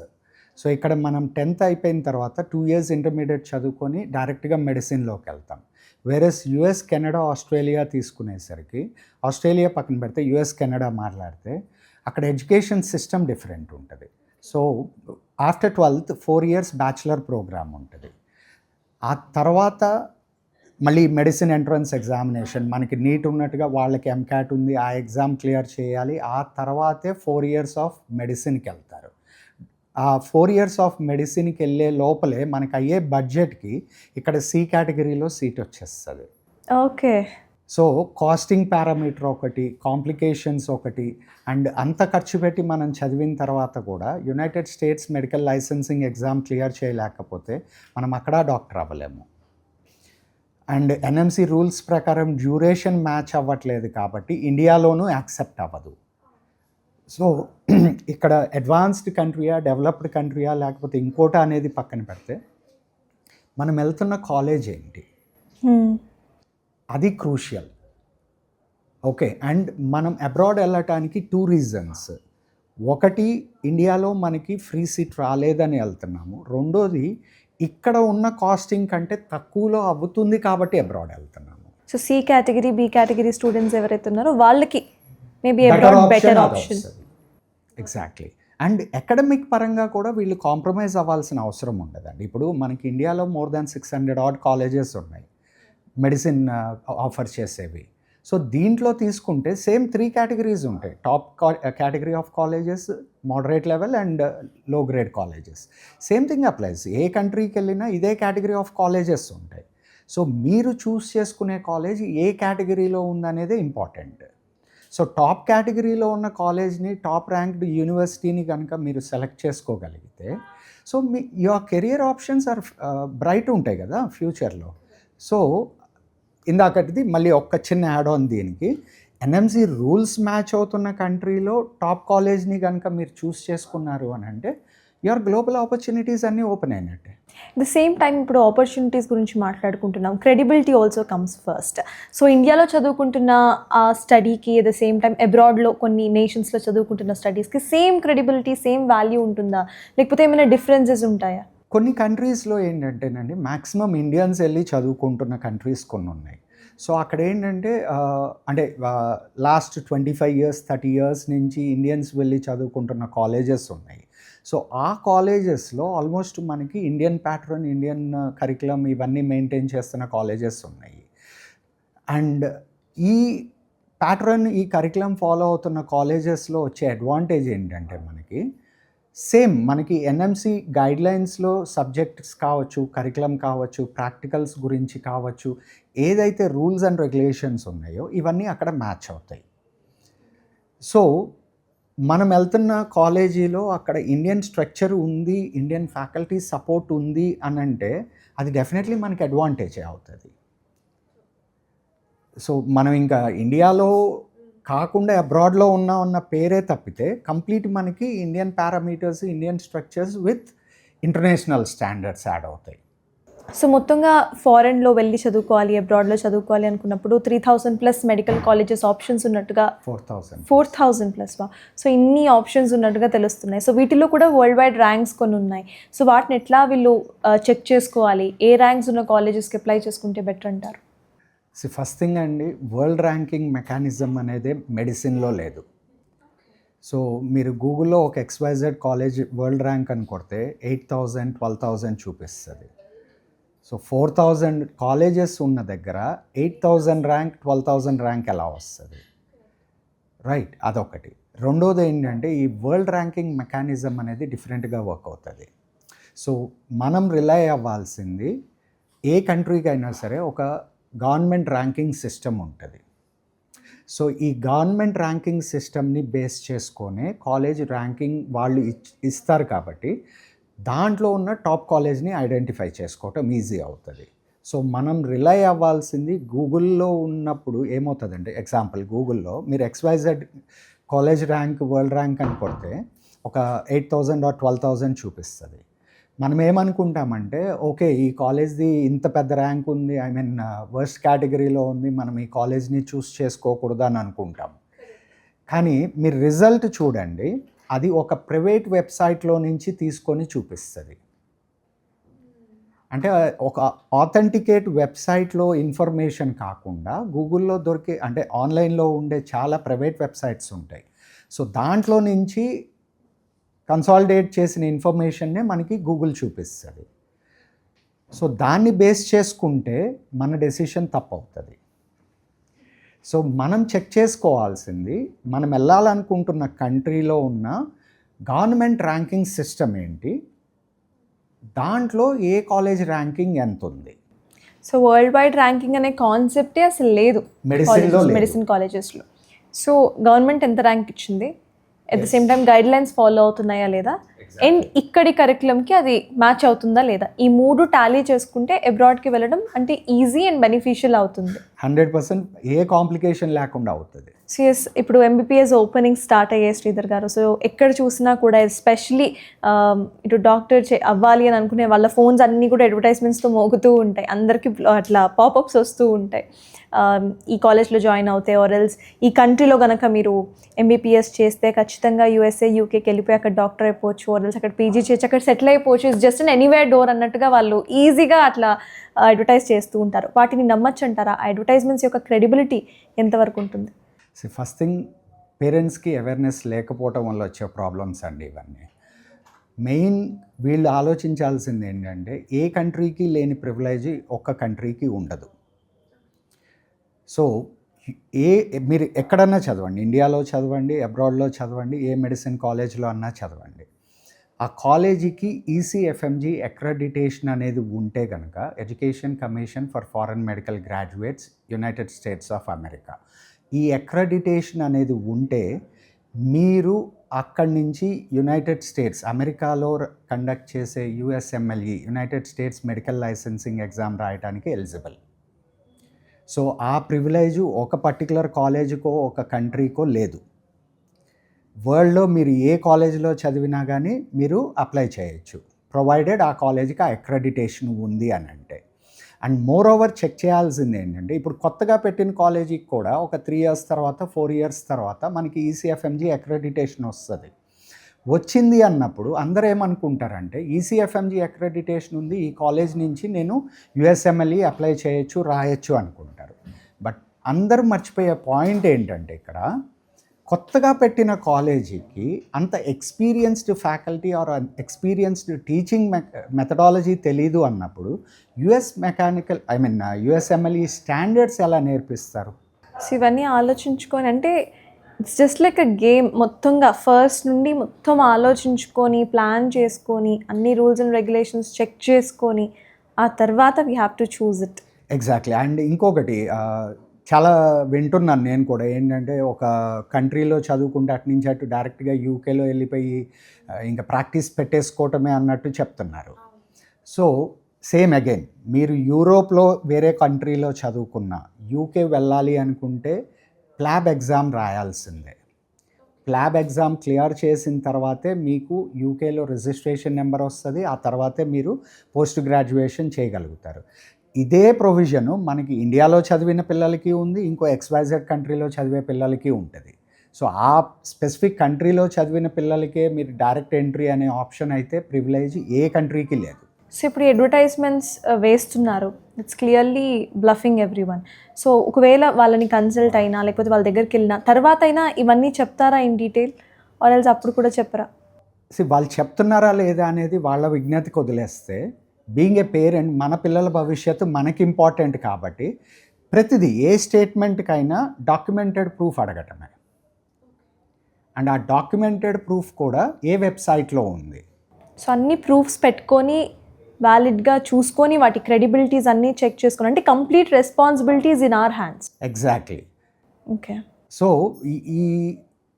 సో ఇక్కడ మనం 10th అయిపోయిన తర్వాత 2 years ఇంటర్మీడియట్ చదువుకొని డైరెక్ట్గా మెడిసిన్లోకి వెళ్తాం. వేరేస్ US, కెనడా, ఆస్ట్రేలియా తీసుకునేసరికి, ఆస్ట్రేలియా పక్కన పెడితే US, కెనడా మాట్లాడితే అక్కడ ఎడ్యుకేషన్ సిస్టమ్ డిఫరెంట్ ఉంటుంది. So after 12th 4 years bachelor program ఉంటుంది. ఆ తర్వాత మళ్ళీ మెడిసిన్ ఎంట్రన్స్ ఎగ్జామినేషన్, మనకి నీట్ ఉన్నట్టుగా వాళ్ళకి MCAT ఉంది, ఆ ఎగ్జామ్ క్లియర్ చేయాలి. ఆ తర్వాతే 4 years ఆఫ్ మెడిసిన్కి వెళ్తారు. ఆ 4 years ఆఫ్ మెడిసిన్కి వెళ్ళే లోపలే మనకు అయ్యే బడ్జెట్కి ఇక్కడ C కేటగిరీలో సీట్ వచ్చేస్తుంది. ఓకే. సో కాస్టింగ్ పారామీటర్ ఒకటి, కాంప్లికేషన్స్ ఒకటి, అండ్ అంత ఖర్చు పెట్టి మనం చదివిన తర్వాత కూడా United states medical licensing exam clear చేయలేకపోతే మనం అక్కడ డాక్టర్ అవ్వలేము. అండ్ NMC రూల్స్ ప్రకారం డ్యూరేషన్ మ్యాచ్ అవ్వట్లేదు కాబట్టి ఇండియాలోనూ యాక్సెప్ట్ అవ్వదు. సో ఇక్కడ అడ్వాన్స్డ్ కంట్రీయా, డెవలప్డ్ కంట్రీయా, లేకపోతే ఇంకోట అనేది పక్కన పెడితే మనం వెళ్తున్న కాలేజ్ ఏంటి, అది క్రూషియల్. ఓకే, అండ్ మనం అబ్రాడ్ వెళ్ళటానికి 2 reasons. ఒకటి, ఇండియాలో మనకి ఫ్రీ సీట్ రాలేదని వెళ్తున్నాము. రెండోది, ఇక్కడ ఉన్న కాస్టింగ్ కంటే తక్కువలో అవుతుంది కాబట్టి అబ్రాడ్ వెళ్తున్నాము. So C category, B category students ఎవరైతే ఉన్నారో వాళ్ళకి maybe abroad better option. Exactly. And academic పరంగా కూడా వీళ్ళు కాంప్రమైజ్ అవ్వాల్సిన అవసరం ఉండదండి. ఇప్పుడు మనకి ఇండియాలో మోర్ దాన్ 600 odd కాలేజెస్ ఉన్నాయి మెడిసిన్ ఆఫర్ చేసేవి. సో దీంట్లో తీసుకుంటే సేమ్ 3 categories ఉంటాయి. Top category of colleges, moderate level and low grade colleges. Same thing applies. ఏ కంట్రీకి వెళ్ళినా ఇదే కేటగిరీ ఆఫ్ కాలేజెస్ ఉంటాయి. సో మీరు చూస్ చేసుకునే కాలేజ్ ఏ కేటగిరీలో ఉందనేదే ఇంపార్టెంట్. సో టాప్ కేటగిరీలో ఉన్న కాలేజ్ని, టాప్ ర్యాంక్డ్ యూనివర్సిటీని కనుక మీరు సెలెక్ట్ చేసుకోగలిగితే, సో మీ your career options are bright ఉంటాయి కదా ఫ్యూచర్లో. సో ఇందాకటిది మళ్ళీ ఒక్క చిన్న యాడ్ ఆన్ దీనికి, NMC రూల్స్ మ్యాచ్ అవుతున్న కంట్రీలో టాప్ కాలేజ్ని కనుక మీరు చూస్ చేసుకున్నారు అని అంటే యువర్ గ్లోబల్ ఆపర్చునిటీస్ అన్నీ ఓపెన్ అయినట్టే. ద సేమ్ టైం ఇప్పుడు ఆపర్చునిటీస్ గురించి మాట్లాడుకుంటున్నాం, credibility also comes first. So ఇండియాలో చదువుకుంటున్న ఆ స్టడీకి ద సేమ్ టైం అబ్రాడ్లో కొన్ని నేషన్స్లో చదువుకుంటున్న స్టడీస్కి సేమ్ క్రెడిబిలిటీ, సేమ్ వాల్యూ ఉంటుందా, లేకపోతే ఏమైనా డిఫరెన్సెస్ ఉంటాయా? కొన్ని కంట్రీస్లో ఏంటంటేనండి, మ్యాక్సిమం ఇండియన్స్ వెళ్ళి చదువుకుంటున్న కంట్రీస్ కొన్ని ఉన్నాయి. సో అక్కడ ఏంటంటే అంటే లాస్ట్ 25 years 30 years నుంచి ఇండియన్స్ వెళ్ళి చదువుకుంటున్న కాలేజెస్ ఉన్నాయి. సో ఆ కాలేజెస్లో ఆల్మోస్ట్ మనకి ఇండియన్ ప్యాటర్న్, ఇండియన్ కరికులం ఇవన్నీ మెయింటైన్ చేస్తున్న కాలేజెస్ ఉన్నాయి. అండ్ ఈ ప్యాటర్న్, ఈ కరికులం ఫాలో అవుతున్న కాలేజెస్లో వచ్చే అడ్వాంటేజ్ ఏంటంటే మనకి సేమ్ మనకి ఎన్ఎంసి గైడ్లైన్స్లో సబ్జెక్ట్స్ కావచ్చు, కరికులం కావచ్చు, ప్రాక్టికల్స్ గురించి కావచ్చు, ఏదైతే రూల్స్ అండ్ రెగ్యులేషన్స్ ఉన్నాయో ఇవన్నీ అక్కడ మ్యాచ్ అవుతాయి. సో మనం వెళ్తున్న కాలేజీలో అక్కడ ఇండియన్ స్ట్రక్చర్ ఉంది, ఇండియన్ ఫ్యాకల్టీ సపోర్ట్ ఉంది అని అంటే అది డెఫినెట్లీ మనకి అడ్వాంటేజే అవుతుంది. సో మనం ఇంకా ఇండియాలో కాకుండా అబ్రాడ్లో ఉన్న పేరే తప్పితే కంప్లీట్ మనకి Indian parameters, Indian structures with international standards add అవుతాయి. సో మొత్తంగా ఫారెన్లో వెళ్ళి చదువుకోవాలి, అబ్రాడ్లో చదువుకోవాలి అనుకున్నప్పుడు 3000+ మెడికల్ కాలేజెస్ ఆప్షన్స్ ఉన్నట్టుగా 4000+. సో ఇన్ని ఆప్షన్స్ ఉన్నట్టుగా తెలుస్తున్నాయి. సో వీటిలో కూడా వరల్డ్ వైడ్ ర్యాంక్స్ కొన్ని ఉన్నాయి. సో వాటిని ఎట్లా వీళ్ళు చెక్ చేసుకోవాలి? ఏ ర్యాంక్స్ ఉన్న కాలేజెస్కి అప్లై చేసుకుంటే బెటర్ అంటారు? ఫస్ట్ థింగ్ అండి, వరల్డ్ ర్యాంకింగ్ మెకానిజం అనేది మెడిసిన్లో లేదు. సో మీరు గూగుల్లో ఒక XYZ కాలేజ్ వరల్డ్ ర్యాంక్ అని కొడితే 8000, 12,000 చూపిస్తుంది. సో 4000 కాలేజెస్ ఉన్న దగ్గర 8000 ర్యాంక్, 12,000 ర్యాంక్ ఎలా వస్తుంది? రైట్, అదొకటి. రెండోది ఏంటంటే ఈ వరల్డ్ ర్యాంకింగ్ మెకానిజం అనేది డిఫరెంట్గా వర్క్ అవుతుంది. సో మనం రిలై అవ్వాల్సింది ఏ కంట్రీకి అయినా సరే ఒక గవర్నమెంట్ ర్యాంకింగ్ సిస్టమ్ ఉంటుంది. సో ఈ గవర్నమెంట్ ర్యాంకింగ్ సిస్టమ్ని బేస్ చేసుకొనే కాలేజ్ ర్యాంకింగ్ వాళ్ళు ఇస్తారు కాబట్టి దాంట్లో ఉన్న టాప్ కాలేజ్ని ఐడెంటిఫై చేసుకోవటం ఈజీ అవుతుంది. సో మనం రిలై అవ్వాల్సింది గూగుల్లో ఉన్నప్పుడు ఏమవుతుందంటే, ఎగ్జాంపుల్ గూగుల్లో మీరు XYZ college rank world rank అని కొడితే ఒక 8000 or 12,000 చూపిస్తుంది. మనం ఏమనుకుంటామంటే, ఓకే ఈ కాలేజ్ది ఇంత పెద్ద ర్యాంక్ ఉంది, ఐ మీన్ వర్స్ట్ కేటగిరీలో ఉంది, మనం ఈ కాలేజ్ని చూస్ చేసుకోకూడదు అని అనుకుంటాం. కానీ మీరు రిజల్ట్ చూడండి, అది ఒక ప్రైవేట్ వెబ్సైట్లో నుంచి తీసుకొని చూపిస్తుంది. అంటే ఒక ఆథెంటికేట్ వెబ్సైట్లో ఇన్ఫర్మేషన్ కాకుండా గూగుల్లో దొరికే, అంటే ఆన్లైన్లో ఉండే చాలా ప్రైవేట్ వెబ్సైట్స్ ఉంటాయి. సో దాంట్లో నుంచి కన్సాలిడేట్ చేసిన ఇన్ఫర్మేషన్నే మనకి గూగుల్ చూపిస్తుంది. సో దాన్ని బేస్ చేసుకుంటే మన డెసిషన్ తప్పు అవుతుంది. సో మనం చెక్ చేసుకోవాల్సింది, మనం వెళ్ళాలనుకుంటున్న కంట్రీలో ఉన్న గవర్నమెంట్ ర్యాంకింగ్ సిస్టమ్ ఏంటి, దాంట్లో ఏ కాలేజ్ ర్యాంకింగ్ ఎంత ఉంది. సో వరల్డ్ వైడ్ ర్యాంకింగ్ అనే కాన్సెప్టే అసలు లేదు మెడిసిన్ కాలేజెస్లో. సో గవర్నమెంట్ ఎంత ర్యాంక్ ఇచ్చింది, at the same time guide lines follow అవుతున్నాయా లేదా, అండ్ ఇక్కడి కరికులంకి అది మ్యాచ్ అవుతుందా లేదా, ఈ మూడు టాలీ చేసుకుంటే అబ్రాడ్కి వెళ్ళడం అంటే ఈజీ అండ్ బెనిఫిషియల్ అవుతుంది. 100% ఏ కాంప్లికేషన్ లేకుండా అవుతుంది. సిఎస్, ఇప్పుడు MBBS ఓపెనింగ్ స్టార్ట్ అయ్యే శ్రీధర్ గారు. సో ఎక్కడ చూసినా కూడా ఎస్పెషలీ ఇటు డాక్టర్ అవ్వాలి అని అనుకునే వాళ్ళ ఫోన్స్ అన్నీ కూడా అడ్వర్టైజ్మెంట్స్తో మోగుతూ ఉంటాయి. అందరికీ అట్లా పాపప్స్ వస్తూ ఉంటాయి. ఈ కాలేజ్లో జాయిన్ అవుతే ఆర్ఎల్స్ ఈ కంట్రీలో కనుక మీరు MBBS చేస్తే ఖచ్చితంగా USA, UKకి వెళ్ళిపోయి అక్కడ డాక్టర్ అయిపోవచ్చు, ఆర్ఎల్స్ అక్కడ PG చేయొచ్చు, అక్కడ సెటిల్ అయిపోవచ్చు, it's just an anywhere door అన్నట్టుగా వాళ్ళు ఈజీగా అట్లా అడ్వర్టైజ్ చేస్తూ ఉంటారు. వాటిని నమ్మచ్చు అంటారా? ఆ అడ్వర్టైజ్మెంట్స్ యొక్క క్రెడిబిలిటీ ఎంతవరకు ఉంటుంది? ఫస్ట్ థింగ్, పేరెంట్స్కి అవేర్నెస్ లేకపోవటం వల్ల వచ్చే ప్రాబ్లమ్స్ అండి ఇవన్నీ. మెయిన్ వీళ్ళు ఆలోచించాల్సింది ఏంటంటే, ఏ కంట్రీకి లేని ప్రివిలేజ్ ఒక్క కంట్రీకి ఉండదు. సో మీరు ఎక్కడన్నా చదవండి, ఇండియాలో చదవండి, అబ్రాడ్లో చదవండి, ఏ మెడిసిన్ కాలేజ్లో అన్నా చదవండి, ఆ కాలేజీకి ECFMG అక్రెడిటేషన్ అనేది ఉంటే కనుక, education commission for foreign medical graduates United states of America, ఈ అక్రెడిటేషన్ అనేది ఉంటే మీరు అక్కడి నుంచి యునైటెడ్ స్టేట్స్ అమెరికాలో కండక్ట్ చేసే USMLE United states medical licensing exam రాయడానికి ఎలిజిబుల్. సో ఆ ప్రివిలేజు ఒక పర్టికులర్ కాలేజీకో ఒక కంట్రీకో లేదు. వరల్డ్లో మీరు ఏ కాలేజీలో చదివినా కానీ మీరు అప్లై చేయొచ్చు, ప్రొవైడెడ్ ఆ కాలేజీకి ఆ అక్రెడిటేషన్ ఉంది అని అంటే. అండ్ మోర్ ఓవర్ చెక్ చేయాల్సింది ఏంటంటే, ఇప్పుడు కొత్తగా పెట్టిన కాలేజీకి కూడా ఒక 3 years తర్వాత 4 years తర్వాత మనకి ECFMG అక్రెడిటేషన్ వస్తుంది. వచ్చింది అన్నప్పుడు అందరూ ఏమనుకుంటారంటే, ECFMG అక్రెడిటేషన్ ఉంది, ఈ కాలేజ్ నుంచి నేను USMLE అప్లై చేయొచ్చు, రాయొచ్చు అనుకుంటారు. బట్ అందరూ మర్చిపోయే పాయింట్ ఏంటంటే, ఇక్కడ కొత్తగా పెట్టిన కాలేజీకి అంత experienced faculty or experienced teaching methodology తెలీదు అన్నప్పుడు USMLE స్టాండర్డ్స్ ఎలా నేర్పిస్తారు? సో ఇవన్నీ ఆలోచించుకొని, అంటే it's just like a game. మొత్తంగా ఫస్ట్ నుండి మొత్తం ఆలోచించుకొని ప్లాన్ చేసుకొని అన్ని రూల్స్ అండ్ రెగ్యులేషన్స్ చెక్ చేసుకొని ఆ తర్వాత we have to choose it. Exactly. And ఇంకొకటి చాలా వింటున్నాను నేను కూడా, ఏంటంటే ఒక కంట్రీలో చదువుకుంటే అటు నుంచి అటు డైరెక్ట్గా యూకేలో వెళ్ళిపోయి ఇంకా ప్రాక్టీస్ పెట్టేసుకోవటమే అన్నట్టు చెప్తున్నారు. సో సేమ్ అగైన్, మీరు యూరోప్లో వేరే కంట్రీలో చదువుకున్న యూకే వెళ్ళాలి అనుకుంటే ప్లాబ్ ఎగ్జామ్ రాయాల్సిందే. ప్లాబ్ ఎగ్జామ్ క్లియర్ చేసిన తర్వాతే మీకు యూకేలో రిజిస్ట్రేషన్ నెంబర్ వస్తుంది, ఆ తర్వాతే మీరు పోస్ట్ గ్రాడ్యుయేషన్ చేయగలుగుతారు. ఇదే ప్రొవిజను మనకి ఇండియాలో చదివిన పిల్లలకి ఉంది, ఇంకో XYZ కంట్రీలో చదివే పిల్లలకి ఉంటుంది. సో ఆ స్పెసిఫిక్ కంట్రీలో చదివిన పిల్లలకే మీరు డైరెక్ట్ ఎంట్రీ అనే ఆప్షన్ అయితే ప్రివిలేజ్ ఏ కంట్రీకి లేదు. సో ఇప్పుడు అడ్వర్టైజ్మెంట్స్ వేస్తున్నారు, it's clearly bluffing every one. So ఒకవేళ వాళ్ళని కన్సల్ట్ అయినా లేకపోతే వాళ్ళ దగ్గరికి వెళ్ళినా తర్వాత అయినా ఇవన్నీ చెప్తారా ఇన్ డీటెయిల్, ఆర్ ఎల్స్ అప్పుడు కూడా చెప్పరా? వాళ్ళు చెప్తున్నారా లేదా అనేది వాళ్ళ విజ్ఞతకి వదిలేస్తే, బీయింగ్ ఏ పేరెంట్ మన పిల్లల భవిష్యత్తు మనకి ఇంపార్టెంట్ కాబట్టి ప్రతిదీ ఏ స్టేట్మెంట్కైనా డాక్యుమెంటెడ్ ప్రూఫ్ అడగటమే. అండ్ ఆ డాక్యుమెంటెడ్ ప్రూఫ్ కూడా ఏ వెబ్సైట్లో ఉంది. సో అన్ని ప్రూఫ్స్ పెట్టుకొని వ్యాలిడ్గా చూసుకొని వాటి క్రెడిబిలిటీస్ అన్నీ చెక్ చేసుకొని, అంటే complete responsibilities in our hands. Exactly. Okay. So ఈ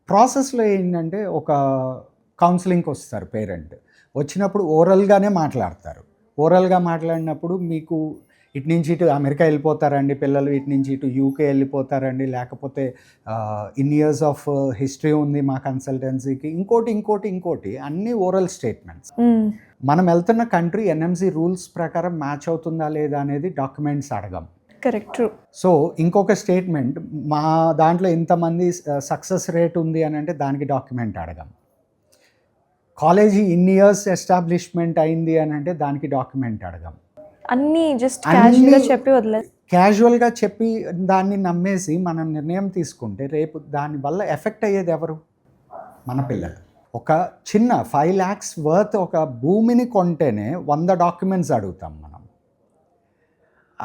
ప్రాసెస్లో ఏంటంటే ఒక కౌన్సిలింగ్కి వస్తారు పేరెంట్, వచ్చినప్పుడు ఓరల్గానే మాట్లాడతారు. ఓరల్గా మాట్లాడినప్పుడు మీకు ఇటు నుంచి ఇటు అమెరికా వెళ్ళిపోతారండి పిల్లలు, ఇటు నుంచి ఇటు యూకే వెళ్ళిపోతారండి, లేకపోతే ఇన్ ఇయర్స్ ఆఫ్ హిస్టరీ ఉంది మా కన్సల్టెన్సీకి, ఇంకోటి అన్నీ ఓరల్ స్టేట్మెంట్స్. మనం వెళ్తున్న కంట్రీ NMC రూల్స్ ప్రకారం మ్యాచ్ అవుతుందా లేదా అనేది డాక్యుమెంట్స్ అడగం. Correct, true. సో ఇంకొక స్టేట్మెంట్, మా దాంట్లో ఇంతమంది సక్సెస్ రేట్ ఉంది అని అంటే దానికి డాక్యుమెంట్ అడగం. కాలేజీ ఇన్ని ఇయర్స్ ఎస్టాబ్లిష్మెంట్ అయింది అని అంటే దానికి డాక్యుమెంట్ అడగం. అన్నీ జస్ట్ క్యాజువల్గా చెప్పి వదిలేదు. క్యాజువల్గా చెప్పి దాన్ని నమ్మేసి మనం నిర్ణయం తీసుకుంటే రేపు దానివల్ల ఎఫెక్ట్ అయ్యేది ఎవరు? మన పిల్లలు. ఒక చిన్న 5 lakhs వర్త్ ఒక భూమిని కొంటేనే 100 డాక్యుమెంట్స్ అడుగుతాం మనం.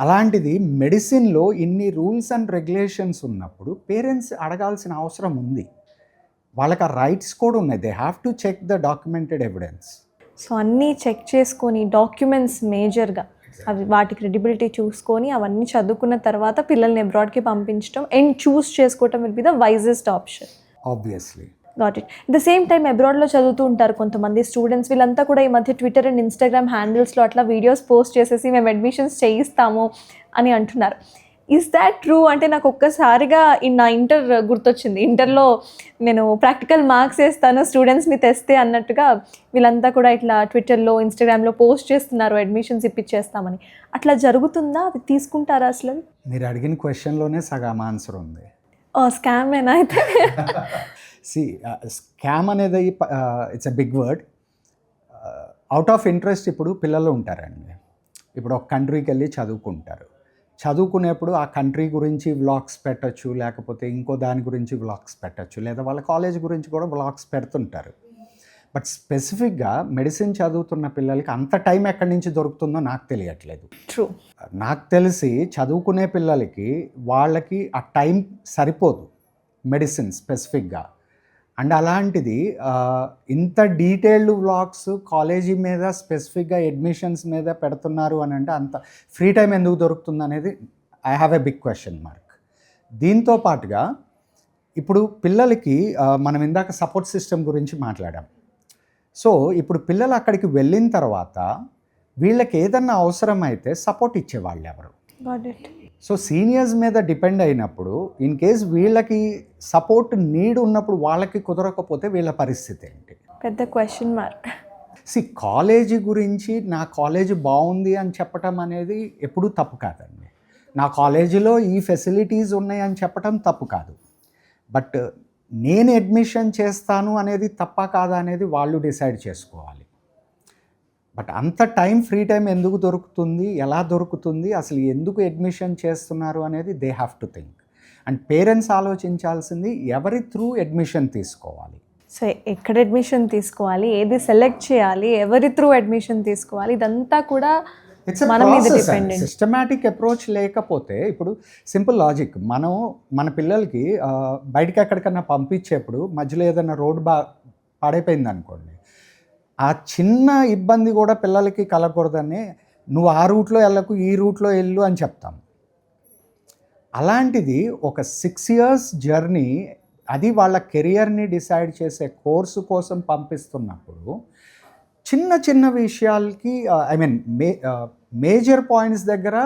అలాంటిది మెడిసిన్లో ఇన్ని రూల్స్ అండ్ రెగ్యులేషన్స్ ఉన్నప్పుడు పేరెంట్స్ అడగాల్సిన అవసరం ఉంది. వాళ్ళకి ఆ రైట్స్ కూడా ఉన్నాయి. They have to check the documented evidence. So అన్నీ చెక్ చేసుకొని డాక్యుమెంట్స్ మేజర్గా అవి వాటి క్రెడిబిలిటీ చూసుకొని అవన్నీ చదువుకున్న తర్వాత పిల్లల్ని అబ్రాడ్కి పంపించడం అండ్ చూస్ చేసుకోవటం will be the wisest option. Obviously. Got it. The same time అబ్రాడ్లో చదువుతూ ఉంటారు కొంతమంది స్టూడెంట్స్, వీళ్ళంతా కూడా ఈ మధ్య ట్విట్టర్ అండ్ ఇన్స్టాగ్రామ్ హ్యాండిల్స్లో అట్లా వీడియోస్ పోస్ట్ చేసేసి మేము అడ్మిషన్స్ చేయిస్తాము అని అంటున్నారు. Is that true? అంటే నాకు ఒక్కసారిగా నా ఇంటర్ గుర్తొచ్చింది. ఇంటర్లో నేను ప్రాక్టికల్ మార్క్స్ వేస్తాను స్టూడెంట్స్ని తెస్తే అన్నట్టుగా వీళ్ళంతా కూడా ఇట్లా ట్విట్టర్లో ఇన్స్టాగ్రామ్లో పోస్ట్ చేస్తున్నారు అడ్మిషన్స్ ఇప్పించేస్తామని. అట్లా జరుగుతుందా? అది తీసుకుంటారా అసలు? మీరు అడిగిన క్వశ్చన్లోనే సగం ఆన్సర్ ఉంది. స్కామ్ ఏనా అయితే? స్కామ్ అనేది it's a big word. Out of interest ఇప్పుడు పిల్లలు ఉంటారండి. ఇప్పుడు ఒక కంట్రీకి వెళ్ళి చదువుకుంటారు. చదువుకునేప్పుడు ఆ కంట్రీ గురించి వ్లాగ్స్ పెట్టచ్చు, లేకపోతే ఇంకో దాని గురించి వ్లాగ్స్ పెట్టచ్చు, లేదా వాళ్ళ కాలేజ్ గురించి కూడా వ్లాగ్స్ పెడుతుంటారు. బట్ స్పెసిఫిక్గా మెడిసిన్ చదువుతున్న పిల్లలకి అంత టైం ఎక్కడి నుంచి దొరుకుతుందో నాకు తెలియట్లేదు. ట్రూ. నాకు తెలిసి చదువుకునే పిల్లలకి వాళ్ళకి ఆ టైం సరిపోదు మెడిసిన్ స్పెసిఫిక్గా. అండ్ అలాంటిది ఇంత డీటెయిల్డ్ వ్లాగ్స్ కాలేజీ మీద స్పెసిఫిక్గా అడ్మిషన్స్ మీద పెడుతున్నారు అని అంటే అంత ఫ్రీ టైం ఎందుకు దొరుకుతుంది అనేది I have a big question mark. దీంతో పాటుగా ఇప్పుడు పిల్లలకి మనం ఇందాక సపోర్ట్ సిస్టమ్ గురించి మాట్లాడాం. సో ఇప్పుడు పిల్లలు అక్కడికి వెళ్ళిన తర్వాత వీళ్ళకి ఏదన్నా అవసరం అయితే సపోర్ట్ ఇచ్చేవాళ్ళు ఎవరు? సో సీనియర్స్ మీద డిపెండ్ అయినప్పుడు ఇన్ కేస్ వీళ్ళకి సపోర్ట్ నీడ్ ఉన్నప్పుడు వాళ్ళకి కుదరకపోతే వీళ్ళ పరిస్థితి ఏంటి? పెద్ద క్వశ్చన్ మార్క్. కాలేజీ గురించి నా కాలేజీ బాగుంది అని చెప్పటం అనేది ఎప్పుడూ తప్పు కాదండి. నా కాలేజీలో ఈ ఫెసిలిటీస్ ఉన్నాయి అని చెప్పటం తప్పు కాదు. బట్ నేను అడ్మిషన్ చేస్తాను అనేది తప్ప కాదా అనేది వాళ్ళు డిసైడ్ చేసుకోవాలి. బట్ అంత టైం ఫ్రీ టైం ఎందుకు దొరుకుతుంది, ఎలా దొరుకుతుంది, అసలు ఎందుకు అడ్మిషన్ చేస్తున్నారు అనేది they have to think. And parents ఆలోచించాల్సింది ఎవరి త్రూ అడ్మిషన్ తీసుకోవాలి. సో ఎక్కడ అడ్మిషన్ తీసుకోవాలి, ఏది సెలెక్ట్ చేయాలి, ఎవరి త్రూ అడ్మిషన్ తీసుకోవాలి, ఇదంతా కూడా ఇట్స్ మన మీద డిపెండెంట్. సిస్టమాటిక్ అప్రోచ్ లేకపోతే ఇప్పుడు సింపుల్ లాజిక్ మనం మన పిల్లలకి బయటకి ఎక్కడికన్నా పంపించేప్పుడు మధ్యలో ఏదైనా రోడ్ పాడైపోయింది అనుకోండి, ఆ చిన్న ఇబ్బంది కూడా పిల్లలకి కలగకూడదని నువ్వు ఆ రూట్లో వెళ్ళకు ఈ రూట్లో వెళ్ళు అని చెప్తాం. అలాంటిది ఒక 6 years జర్నీ, అది వాళ్ళ కెరియర్ని డిసైడ్ చేసే కోర్సు కోసం పంపిస్తున్నప్పుడు చిన్న చిన్న విషయాలకి ఐ మీన్ మేజర్ పాయింట్స్ దగ్గర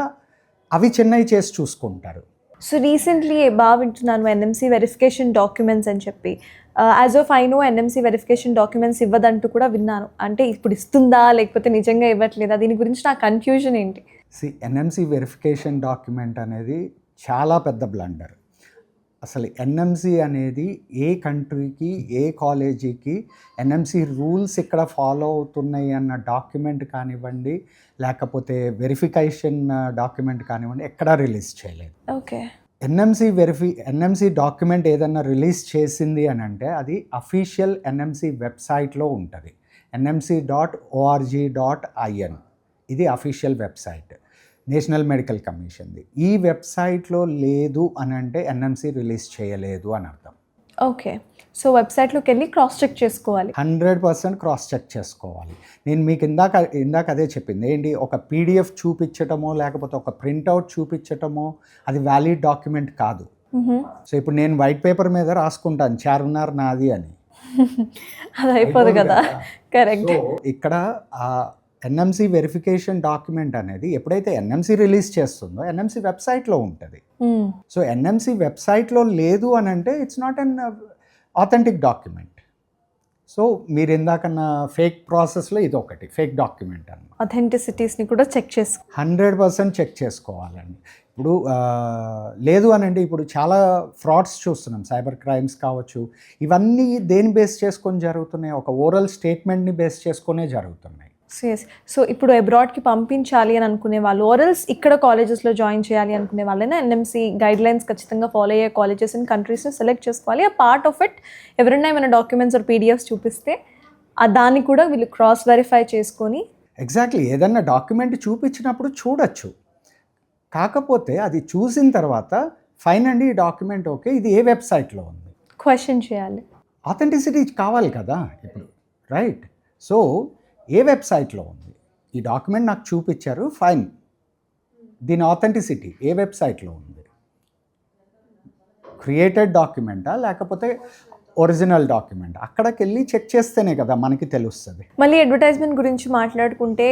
అవి చిన్నవి చేసి చూసుకుంటారు. సో రీసెంట్లీ బాగా వింటున్నాను ఎన్ఎంసీ వెరిఫికేషన్ డాక్యుమెంట్స్ అని చెప్పి. As of I know NMC verification documents ఇవ్వదంటూ కూడా విన్నాను. అంటే ఇప్పుడు ఇస్తుందా లేకపోతే నిజంగా ఇవ్వట్లేదా, దీని గురించి నా కన్ఫ్యూజన్ ఏంటి? ఎన్ఎంసీ వెరిఫికేషన్ డాక్యుమెంట్ అనేది చాలా పెద్ద బ్లండర్. అసలు ఎన్ఎంసీ అనేది ఏ కంట్రీకి ఏ కాలేజీకి ఎన్ఎంసీ రూల్స్ ఇక్కడ ఫాలో అవుతున్నాయి అన్న డాక్యుమెంట్ కానివ్వండి, లేకపోతే వెరిఫికేషన్ డాక్యుమెంట్ కానివ్వండి, ఎక్కడా రిలీజ్ చేయలేదు. ఓకే. ఎన్ఎంసీ డాక్యుమెంట్ ఏదన్నా రిలీజ్ చేసింది అని అంటే అది అఫీషియల్ ఎన్ఎంసీ వెబ్సైట్లో ఉంటుంది. nmc.org.in ఇది అఫీషియల్ వెబ్సైట్, నేషనల్ మెడికల్ కమిషన్ది. ఈ వెబ్సైట్లో లేదు అని అంటే ఎన్ఎంసీ రిలీజ్ చేయలేదు అని అర్థం. ఓకే. సో వెబ్సైట్లోకి వెళ్ళి క్రాస్ చెక్ చేసుకోవాలి. 100% క్రాస్ చెక్ చేసుకోవాలి. నేను మీకు ఇందాక అదే చెప్పింది ఏంటి, ఒక పీడిఎఫ్ చూపించటమో లేకపోతే ఒక ప్రింట్అవుట్ చూపించటమో అది వ్యాలిడ్ డాక్యుమెంట్ కాదు. సో ఇప్పుడు నేను వైట్ పేపర్ మీద రాసుకుంటాను చార్మినార్ నాది అని, అది అయిపోదు కదా. కరెక్ట్. ఇక్కడ ఎన్ఎంసీ వెరిఫికేషన్ డాక్యుమెంట్ అనేది ఎప్పుడైతే ఎన్ఎంసీ రిలీజ్ చేస్తుందో ఎన్ఎంసీ వెబ్సైట్లో ఉంటుంది. సో ఎన్ఎంసీ వెబ్సైట్లో లేదు అని అంటే it's not an authentic document. So మీరు ఇందాకన్నా ఫేక్ ప్రాసెస్లో ఇది ఒకటి ఫేక్ డాక్యుమెంట్ అన్నమాట. అథెంటిసిటీస్ని కూడా చెక్ 100% చెక్ చేసుకోవాలండి. ఇప్పుడు లేదు అని అంటే ఇప్పుడు చాలా ఫ్రాడ్స్ చూస్తున్నాం, సైబర్ క్రైమ్స్ కావచ్చు, ఇవన్నీ దేని బేస్ చేసుకొని జరుగుతున్నాయి, ఒక ఓరల్ స్టేట్మెంట్ని బేస్ చేసుకునే జరుగుతున్నాయి. ఎస్. సో ఇప్పుడు అబ్రాడ్కి పంపించాలి అని అనుకునే వాళ్ళు, ఓరల్స్ ఇక్కడ కాలేజెస్లో జాయిన్ చేయాలి అనుకునే వాళ్ళైనా ఎన్ఎంసీ గైడ్ లైన్స్ ఖచ్చితంగా ఫాలో అయ్యే కాలేజెస్ అండ్ కంట్రీస్ని సెలెక్ట్ చేసుకోవాలి. ఆ పార్ట్ ఆఫ్ ఇట్ ఎవరైనా ఏమైనా డాక్యుమెంట్స్ ఆర్ పీడిఎఫ్స్ చూపిస్తే దాన్ని కూడా వీళ్ళు క్రాస్ వెరిఫై చేసుకొని ఎగ్జాక్ట్లీ ఏదన్నా డాక్యుమెంట్ చూపించినప్పుడు చూడొచ్చు. కాకపోతే అది చూసిన తర్వాత ఫైన్ అండి ఈ డాక్యుమెంట్ ఓకే, ఇది ఏ వెబ్సైట్లో ఉంది, క్వశ్చన్ చేయాలి. ఆథెంటిసిటీ కావాలి కదా ఇప్పుడు, రైట్? సో ఏ వెబ్సైట్లో ఉంది ఈ డాక్యుమెంట్ నాకు చూపించారు, ఫైన్, దీని ఆథెంటిసిటీ ఏ వెబ్సైట్లో ఉంది, క్రియేటెడ్ డాక్యుమెంటా లేకపోతే ఒరిజినల్ డాక్యుమెంట్, అక్కడికి వెళ్ళి చెక్ చేస్తేనే కదా మనకి తెలుస్తుంది. మళ్ళీ అడ్వర్టైజ్మెంట్ గురించి మాట్లాడుకుంటే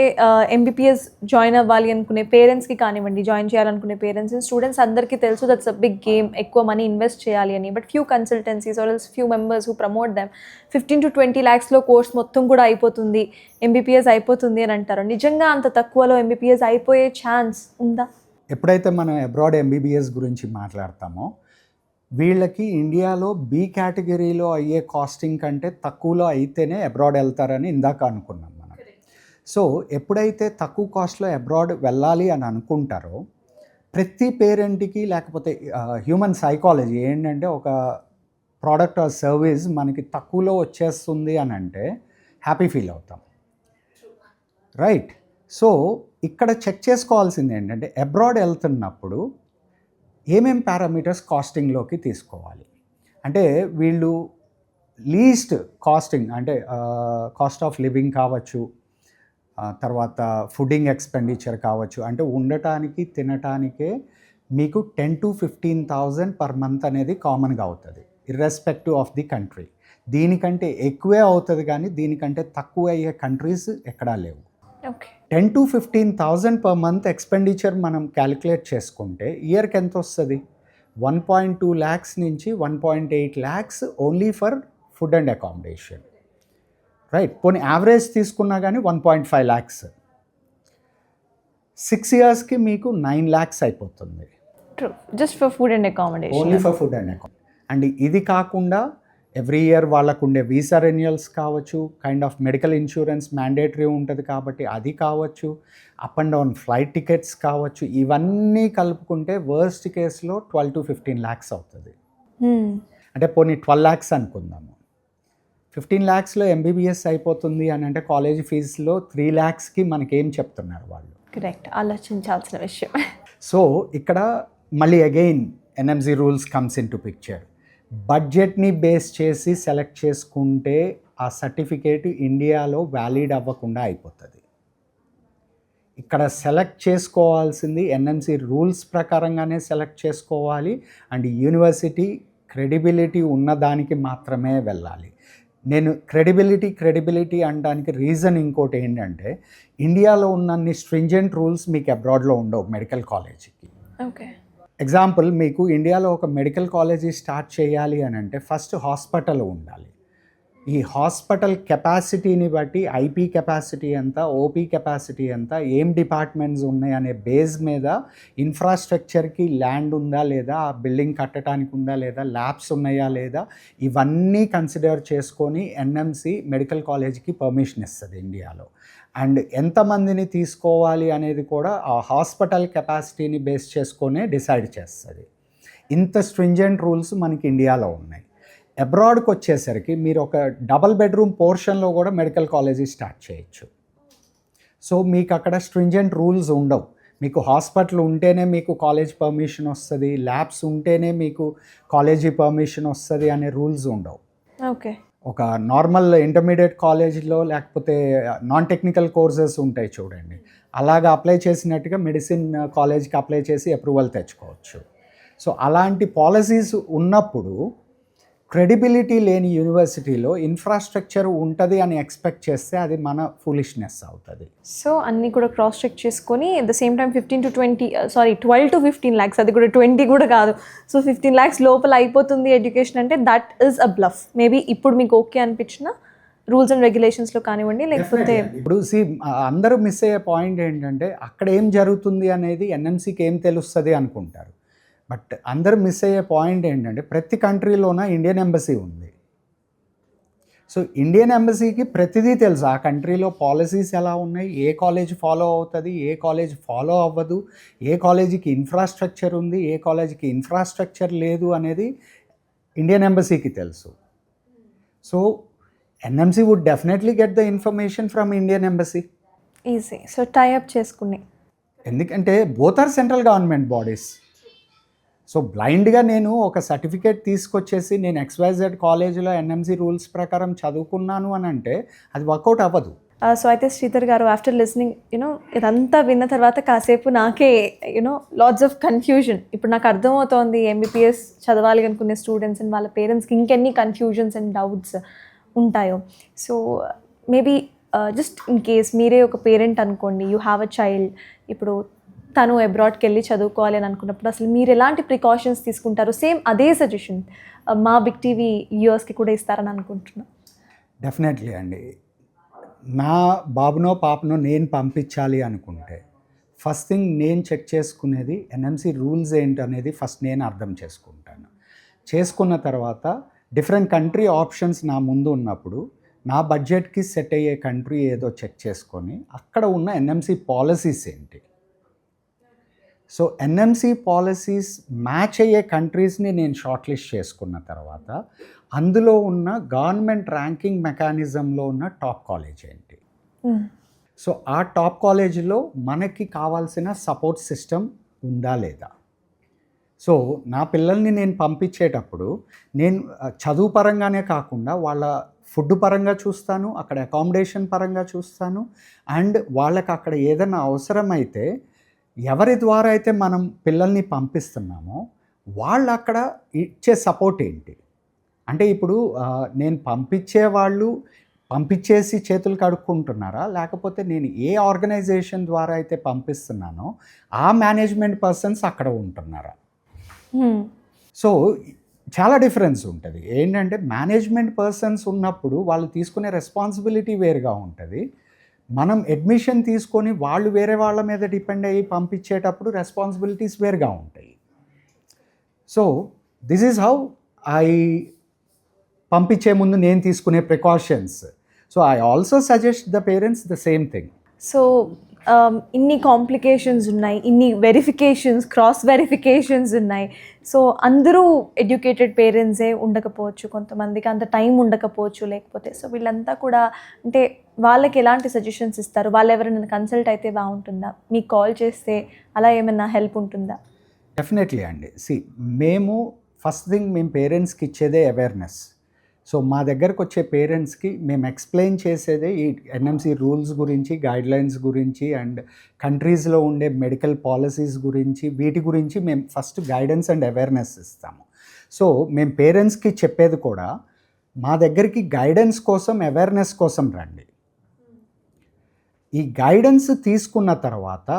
ఎంబీపీఎస్ జాయిన్ అవ్వాలి అనుకునే పేరెంట్స్కి కానివ్వండి, జాయిన్ చేయాలనుకునే పేరెంట్స్ అండ్ స్టూడెంట్స్ అందరికీ తెలుసు దట్స్ అ బిగ్ గేమ్, ఎక్కువ మనీ ఇన్వెస్ట్ చేయాలి అని. But few consultancies or few members who promote them 15 to 20 lakhsలో కోర్స్ మొత్తం కూడా అయిపోతుంది, ఎంబీపీఎస్ అయిపోతుంది అని అంటారు. నిజంగా అంత తక్కువలో ఎంబీపీఎస్ అయిపోయే ఛాన్స్ ఉందా? ఎప్పుడైతే మనం అబ్రాడ్ ఎంబీబీఎస్ గురించి మాట్లాడతామో వీళ్ళకి ఇండియాలో బి కేటగిరీలో అయ్యే కాస్టింగ్ కంటే తక్కువలో అయితేనే అబ్రాడ్ వెళ్తారని ఇందాక అనుకున్నాం మనం. సో ఎప్పుడైతే తక్కువ కాస్ట్లో అబ్రాడ్ వెళ్ళాలి అని అనుకుంటారో ప్రతి పేరెంట్కి, లేకపోతే హ్యూమన్ సైకాలజీ ఏంటంటే ఒక ప్రోడక్ట్ ఆర్ సర్వీస్ మనకి తక్కువలో వచ్చేస్తుంది అని అంటే హ్యాపీ ఫీల్ అవుతాం, రైట్? సో ఇక్కడ చెక్ చేసుకోవాల్సింది ఏంటంటే అబ్రాడ్ వెళ్తున్నప్పుడు ఏమేం పారామీటర్స్ కాస్టింగ్లోకి తీసుకోవాలి అంటే వీళ్ళు లీస్ట్ కాస్టింగ్ అంటే కాస్ట్ ఆఫ్ లివింగ్ కావచ్చు, తర్వాత ఫుడ్డింగ్ ఎక్స్పెండిచర్ కావచ్చు, అంటే ఉండటానికి తినటానికే మీకు 10,000 to 15,000 per month అనేది కామన్గా అవుతుంది ఇర్రెస్పెక్టివ్ ఆఫ్ ది కంట్రీ. దీనికంటే ఎక్కువే అవుతుంది కానీ దీనికంటే తక్కువ అయ్యే కంట్రీస్ ఎక్కడా లేవు. Okay. 10,000 to 15,000 per month expenditure మనం క్యాలిక్యులేట్ చేసుకుంటే ఇయర్కి ఎంత వస్తుంది? 1.2 lakhs నుంచి 1.8 lakhs only for food and accommodation, right? పోనీ యావరేజ్ తీసుకున్నా కానీ 1.5 lakhs, 6 yearsకి మీకు 9 lakhs అయిపోతుంది. True. Just for food and accommodation, only for food and accommodation. And ఇది కాకుండా ఎవ్రీ ఇయర్ వాళ్ళకు ఉండే వీసా రెన్యువల్స్ కావచ్చు, kind of medical insurance mandatory ఉంటుంది కాబట్టి అది కావచ్చు, up and down flight tickets కావచ్చు, ఇవన్నీ కలుపుకుంటే వర్స్ట్ కేసులో 12 to 15 lakhs అవుతుంది. అంటే పోనీ 12 lakhs అనుకుందాము, 15 lakhsలో ఎంబీబీఎస్ అయిపోతుంది అని అంటే కాలేజ్ ఫీజులో 3 lakhsకి మనకేం చెప్తున్నారు వాళ్ళు? కరెక్ట్, ఆలోచించాల్సిన విషయం. సో ఇక్కడ మళ్ళీ again NMC rules comes in to picture. బడ్జెట్ని బేస్ చేసి సెలెక్ట్ చేసుకుంటే ఆ సర్టిఫికేట్ ఇండియాలో వ్యాలిడ్ అవ్వకుండా అయిపోతుంది. ఇక్కడ సెలెక్ట్ చేసుకోవాల్సింది ఎన్ఎంసి రూల్స్ ప్రకారంగానే సెలెక్ట్ చేసుకోవాలి అండ్ యూనివర్సిటీ క్రెడిబిలిటీ ఉన్నదానికి మాత్రమే వెళ్ళాలి. నేను క్రెడిబిలిటీ అనడానికి రీజన్ ఇంకోటి ఏంటంటే ఇండియాలో ఉన్నన్ని స్ట్రింజెంట్ రూల్స్ మీకు అబ్రాడ్లో ఉండవు మెడికల్ కాలేజీకి. ఓకే, ఎగ్జాంపుల్, మీకు ఇండియాలో ఒక మెడికల్ కాలేజీ స్టార్ట్ చేయాలి అని అంటే ఫస్ట్ హాస్పిటల్ ఉండాలి. ఈ హాస్పిటల్ కెపాసిటీని బట్టి ఐపీ కెపాసిటీ ఎంత, ఓపీ కెపాసిటీ ఎంత, ఏం డిపార్ట్మెంట్స్ ఉన్నాయి అనే బేస్ మీద ఇన్ఫ్రాస్ట్రక్చర్కి ల్యాండ్ ఉందా లేదా, ఆ బిల్డింగ్ కట్టడానికి ఉందా లేదా, ల్యాబ్స్ ఉన్నాయా లేదా, ఇవన్నీ కన్సిడర్ చేసుకొని ఎన్ఎంసి మెడికల్ కాలేజ్కి పర్మిషన్ ఇస్తుంది ఇండియాలో. అండ్ ఎంతమందిని తీసుకోవాలి అనేది కూడా ఆ హాస్పిటల్ కెపాసిటీని బేస్ చేసుకొనే డిసైడ్ చేస్తుంది. ఇంత స్ట్రింజెంట్ రూల్స్ మనకి ఇండియాలో ఉన్నాయి. అబ్రాడ్కి వచ్చేసరికి మీరు ఒక డబల్ బెడ్రూమ్ పోర్షన్లో కూడా మెడికల్ కాలేజీ స్టార్ట్ చేయొచ్చు. సో మీకు అక్కడ స్ట్రింజెంట్ రూల్స్ ఉండవు. మీకు హాస్పిటల్ ఉంటేనే మీకు కాలేజ్ పర్మిషన్ వస్తుంది, ల్యాబ్స్ ఉంటేనే మీకు కాలేజీ పర్మిషన్ వస్తుంది అనే రూల్స్ ఉండవు. ఓకే, ఒక నార్మల్ ఇంటర్మీడియట్ కాలేజీలో లేకపోతే నాన్ టెక్నికల్ కోర్సెస్ ఉంటాయి చూడండి, అలాగా అప్లై చేసినట్టుగా మెడిసిన్ కాలేజ్కి అప్లై చేసి అప్రూవల్ తెచ్చుకోవచ్చు. సో అలాంటి పాలసీస్ ఉన్నప్పుడు క్రెడిబిలిటీ లేని యూనివర్సిటీలో ఇన్ఫ్రాస్ట్రక్చర్ ఉంటుంది అని ఎక్స్పెక్ట్ చేస్తే అది మన ఫూలిష్నెస్ అవుతుంది. సో అన్నీ కూడా క్రాస్ చెక్ చేసుకొని at the same time 12 to 15 lakhs, అది కూడా 20 కూడా కాదు. సో 15 lakhs లోపల అయిపోతుంది ఎడ్యుకేషన్ అంటే that is a bluff. Maybe ఇప్పుడు మీకు ఓకే అనిపించిన రూల్స్ అండ్ రెగ్యులేషన్స్లో కానివ్వండి, లేకపోతే ఇప్పుడు అందరూ మిస్ అయ్యే పాయింట్ ఏంటంటే అక్కడ ఏం జరుగుతుంది అనేది ఎన్ఎంసీకి ఏం తెలుస్తుంది అనుకుంటారు. బట్ అందరూ మిస్ అయ్యే పాయింట్ ఏంటంటే ప్రతి కంట్రీలోన ఇండియన్ ఎంబసీ ఉంది. సో ఇండియన్ ఎంబసీకి ప్రతిదీ తెలుసు. ఆ కంట్రీలో పాలసీస్ ఎలా ఉన్నాయి, ఏ కాలేజ్ ఫాలో అవుతుంది, ఏ కాలేజ్ ఫాలో అవ్వదు, ఏ కాలేజీకి ఇన్ఫ్రాస్ట్రక్చర్ ఉంది, ఏ కాలేజీకి ఇన్ఫ్రాస్ట్రక్చర్ లేదు అనేది ఇండియన్ ఎంబసీకి తెలుసు. So NMC would definitely get the information from Indian embassy. Easy. So tie up చేసుకుని, ఎందుకంటే both are central government bodies. So బ్లైండ్గా నేను ఒక సర్టిఫికేట్ తీసుకొచ్చేసి నేను XYZ కాలేజీలో ఎన్ఎంసీ రూల్స్ ప్రకారం చదువుకున్నాను అని అంటే అది వర్కౌట్ అవ్వదు. సో అయితే శ్రీధర్ గారు, ఆఫ్టర్ లిస్నింగ్ ఇదంతా విన్న తర్వాత కాసేపు నాకే లాట్స్ ఆఫ్ కన్ఫ్యూజన్. ఇప్పుడు నాకు అర్థమవుతోంది ఎంబీబీఎస్ చదవాలి అనుకునే స్టూడెంట్స్ అండ్ వాళ్ళ పేరెంట్స్కి ఇంకెన్ని కన్ఫ్యూజన్స్ అండ్ డౌట్స్ ఉంటాయో. So maybe just in case మీరే ఒక పేరెంట్ అనుకోండి, యూ హ్యావ్ అ చైల్డ్, ఇప్పుడు తను అబ్రాడ్కి వెళ్ళి చదువుకోవాలి అని అనుకున్నప్పుడు అసలు మీరు ఎలాంటి ప్రికాషన్స్ తీసుకుంటారు? సేమ్ అదే సజెషన్ మా బిగ్ టీవీ వ్యూవర్స్కి కూడా ఇస్తారని అనుకుంటున్నాను. డెఫినెట్లీ అండి. నా బాబునో పాపనో నేను పంపించాలి అనుకుంటే ఫస్ట్ థింగ్ నేను చెక్ చేసుకునేది ఎన్ఎంసీ రూల్స్ ఏంటనేది ఫస్ట్ నేను అర్థం చేసుకుంటాను. చేసుకున్న తర్వాత డిఫరెంట్ కంట్రీ ఆప్షన్స్ నా ముందు ఉన్నప్పుడు నా బడ్జెట్కి సెట్ అయ్యే కంట్రీ ఏదో చెక్ చేసుకొని అక్కడ ఉన్న ఎన్ఎంసీ పాలసీస్ ఏంటి, సో ఎన్ఎంసీ పాలసీస్ మ్యాచ్ అయ్యే కంట్రీస్ని నేను షార్ట్ లిస్ట్ చేసుకున్న తర్వాత అందులో ఉన్న గవర్నమెంట్ ర్యాంకింగ్ మెకానిజంలో ఉన్న టాప్ కాలేజ్ ఏంటి, సో ఆ టాప్ కాలేజీలో మనకి కావాల్సిన సపోర్ట్ సిస్టమ్ ఉందా లేదా. సో నా పిల్లల్ని నేను పంపించేటప్పుడు నేను చదువు పరంగానే కాకుండా వాళ్ళ ఫుడ్ పరంగా చూస్తాను, అక్కడ అకామిడేషన్ పరంగా చూస్తాను, అండ్ వాళ్ళకి అక్కడ ఏదైనా అవసరమైతే ఎవరి ద్వారా అయితే మనం పిల్లల్ని పంపిస్తున్నామో వాళ్ళు అక్కడ ఇచ్చే సపోర్ట్ ఏంటి. అంటే ఇప్పుడు నేను పంపించే వాళ్ళు పంపించేసి చేతులు కడుక్కుంటున్నారా, లేకపోతే నేను ఏ ఆర్గనైజేషన్ ద్వారా అయితే పంపిస్తున్నానో ఆ మేనేజ్మెంట్ పర్సన్స్ అక్కడ ఉంటున్నారా. సో చాలా డిఫరెన్స్ ఉంటుంది. ఏంటంటే మేనేజ్మెంట్ పర్సన్స్ ఉన్నప్పుడు వాళ్ళు తీసుకునే రెస్పాన్సిబిలిటీ వేరుగా ఉంటుంది. మనం అడ్మిషన్ తీసుకొని వాళ్ళు వేరే వాళ్ళ మీద డిపెండ్ అయ్యి పంపించేటప్పుడు రెస్పాన్సిబిలిటీస్ వేరుగా ఉంటాయి. So this is how I పంపించే ముందు నేను తీసుకునే precautions. So I also suggest the parents the same thing. So ఇన్ని కాంప్లికేషన్స్ ఉన్నాయి, ఇన్ని వెరిఫికేషన్స్, క్రాస్ వెరిఫికేషన్స్ ఉన్నాయి. సో అందరూ ఎడ్యుకేటెడ్ పేరెంట్సే ఉండకపోవచ్చు, కొంతమందికి అంత టైం ఉండకపోవచ్చు, లేకపోతే సో వీళ్ళంతా కూడా అంటే వాళ్ళకి ఎలాంటి సజెషన్స్ ఇస్తారు? వాళ్ళు ఎవరైనా కన్సల్ట్ అయితే బాగుంటుందా? మీకు కాల్ చేస్తే అలా ఏమైనా హెల్ప్ ఉంటుందా? డెఫినెట్లీ అండి. మేము ఫస్ట్ థింగ్ మేము పేరెంట్స్కి ఇచ్చేదే అవేర్నెస్. సో మా దగ్గరకు వచ్చే పేరెంట్స్కి మేము ఎక్స్ప్లెయిన్ చేసేదే ఈ ఎన్ఎంసి రూల్స్ గురించి, గైడ్లైన్స్ గురించి అండ్ కంట్రీస్లో ఉండే మెడికల్ పాలసీస్ గురించి, వీటి గురించి మేము ఫస్ట్ గైడెన్స్ అండ్ అవేర్నెస్ ఇస్తాము. సో మేము పేరెంట్స్కి చెప్పేది కూడా మా దగ్గరికి గైడెన్స్ కోసం, అవేర్నెస్ కోసం రండి. ఈ గైడెన్స్ తీసుకున్న తర్వాత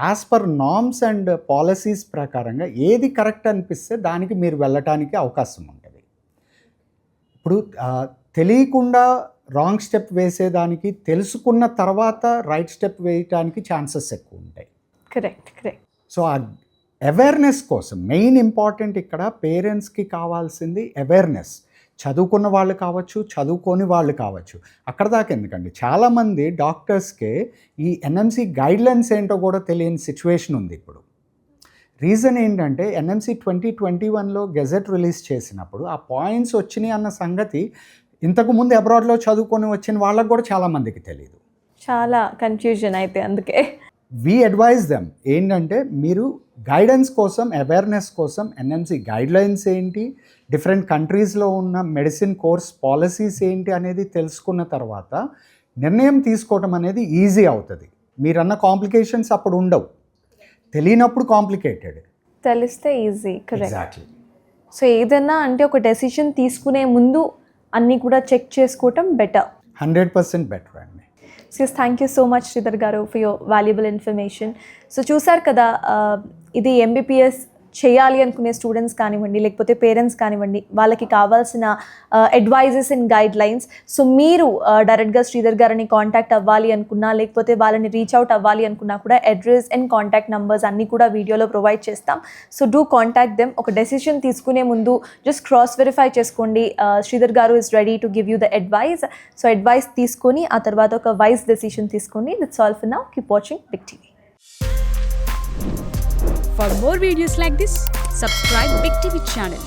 as per norms and policies ప్రకారంగా ఏది కరెక్ట్ అనిపిస్తే దానికి మీరు వెళ్ళటానికి అవకాశం ఉంటుంది. ఇప్పుడు తెలియకుండా రాంగ్ స్టెప్ వేసేదానికి, తెలుసుకున్న తర్వాత రైట్ స్టెప్ వేయటానికి ఛాన్సెస్ ఎక్కువ ఉంటాయి. కరెక్ట్. సో ఆ అవేర్నెస్ కోసం మెయిన్ ఇంపార్టెంట్ ఇక్కడ పేరెంట్స్కి కావాల్సింది అవేర్నెస్. చదువుకున్న వాళ్ళు కావచ్చు, చదువుకోని వాళ్ళు కావచ్చు, అక్కడ దాకా ఎందుకండి. చాలామంది డాక్టర్స్కే ఈ ఎన్ఎంసి గైడ్లైన్స్ ఏంటో కూడా తెలియని సిచ్యువేషన్ ఉంది ఇప్పుడు. రీజన్ ఏంటంటే ఎన్ఎంసి 2021లో గెజెట్ రిలీజ్ చేసినప్పుడు ఆ పాయింట్స్ వచ్చినాయి అన్న సంగతి ఇంతకుముందు అబ్రాడ్లో చదువుకొని వచ్చిన వాళ్ళకు కూడా చాలామందికి తెలియదు. చాలా కన్ఫ్యూజన్ అయితే అందుకే వీ అడ్వైజ్ దెమ్ ఏంటంటే మీరు గైడెన్స్ కోసం, అవేర్నెస్ కోసం ఎన్ఎంసి గైడ్లైన్స్ ఏంటి, డిఫరెంట్ కంట్రీస్లో ఉన్న మెడిసిన్ కోర్స్ పాలసీస్ ఏంటి అనేది తెలుసుకున్న తర్వాత నిర్ణయం తీసుకోవటం అనేది ఈజీ అవుతుంది. మీరన్న కాంప్లికేషన్స్ అప్పుడు ఉండవు. తెలియనప్పుడు కాంప్లికేటెడ్, తెలిస్తే ఈజీ. కరెక్ట్. ఎగ్జాక్ట్లీ. సో ఏదైనా అంటే ఒక డెసిషన్ తీసుకునే ముందు అన్నీ కూడా చెక్ చేసుకోవటం బెటర్. 100% బెటర్ అండి. Thank you so much Sridhar garu for your valuable information. So చూసారు కదా, ఇది ఎంబీబీఎస్ చేయాలి అనుకునే స్టూడెంట్స్ కానివ్వండి, లేకపోతే పేరెంట్స్ కానివ్వండి, వాళ్ళకి కావాల్సిన advices and guidelines. So మీరు డైరెక్ట్గా శ్రీధర్ గారిని కాంటాక్ట్ అవ్వాలి అనుకున్నా, లేకపోతే వాళ్ళని రీచ్ అవుట్ అవ్వాలి అనుకున్నా కూడా అడ్రస్ అండ్ కాంటాక్ట్ నెంబర్స్ అన్నీ కూడా వీడియోలో ప్రొవైడ్ చేస్తాం. So do contact them. ఒక డెసిషన్ తీసుకునే ముందు జస్ట్ క్రాస్ వెరిఫై చేసుకోండి. శ్రీధర్ గారు is ready to give you the advice. So advice తీసుకొని ఆ తర్వాత ఒక వైస్ డెసిషన్ తీసుకోండి. That's all for now. Keep watching big TV. For more videos like this, subscribe Big TV channel.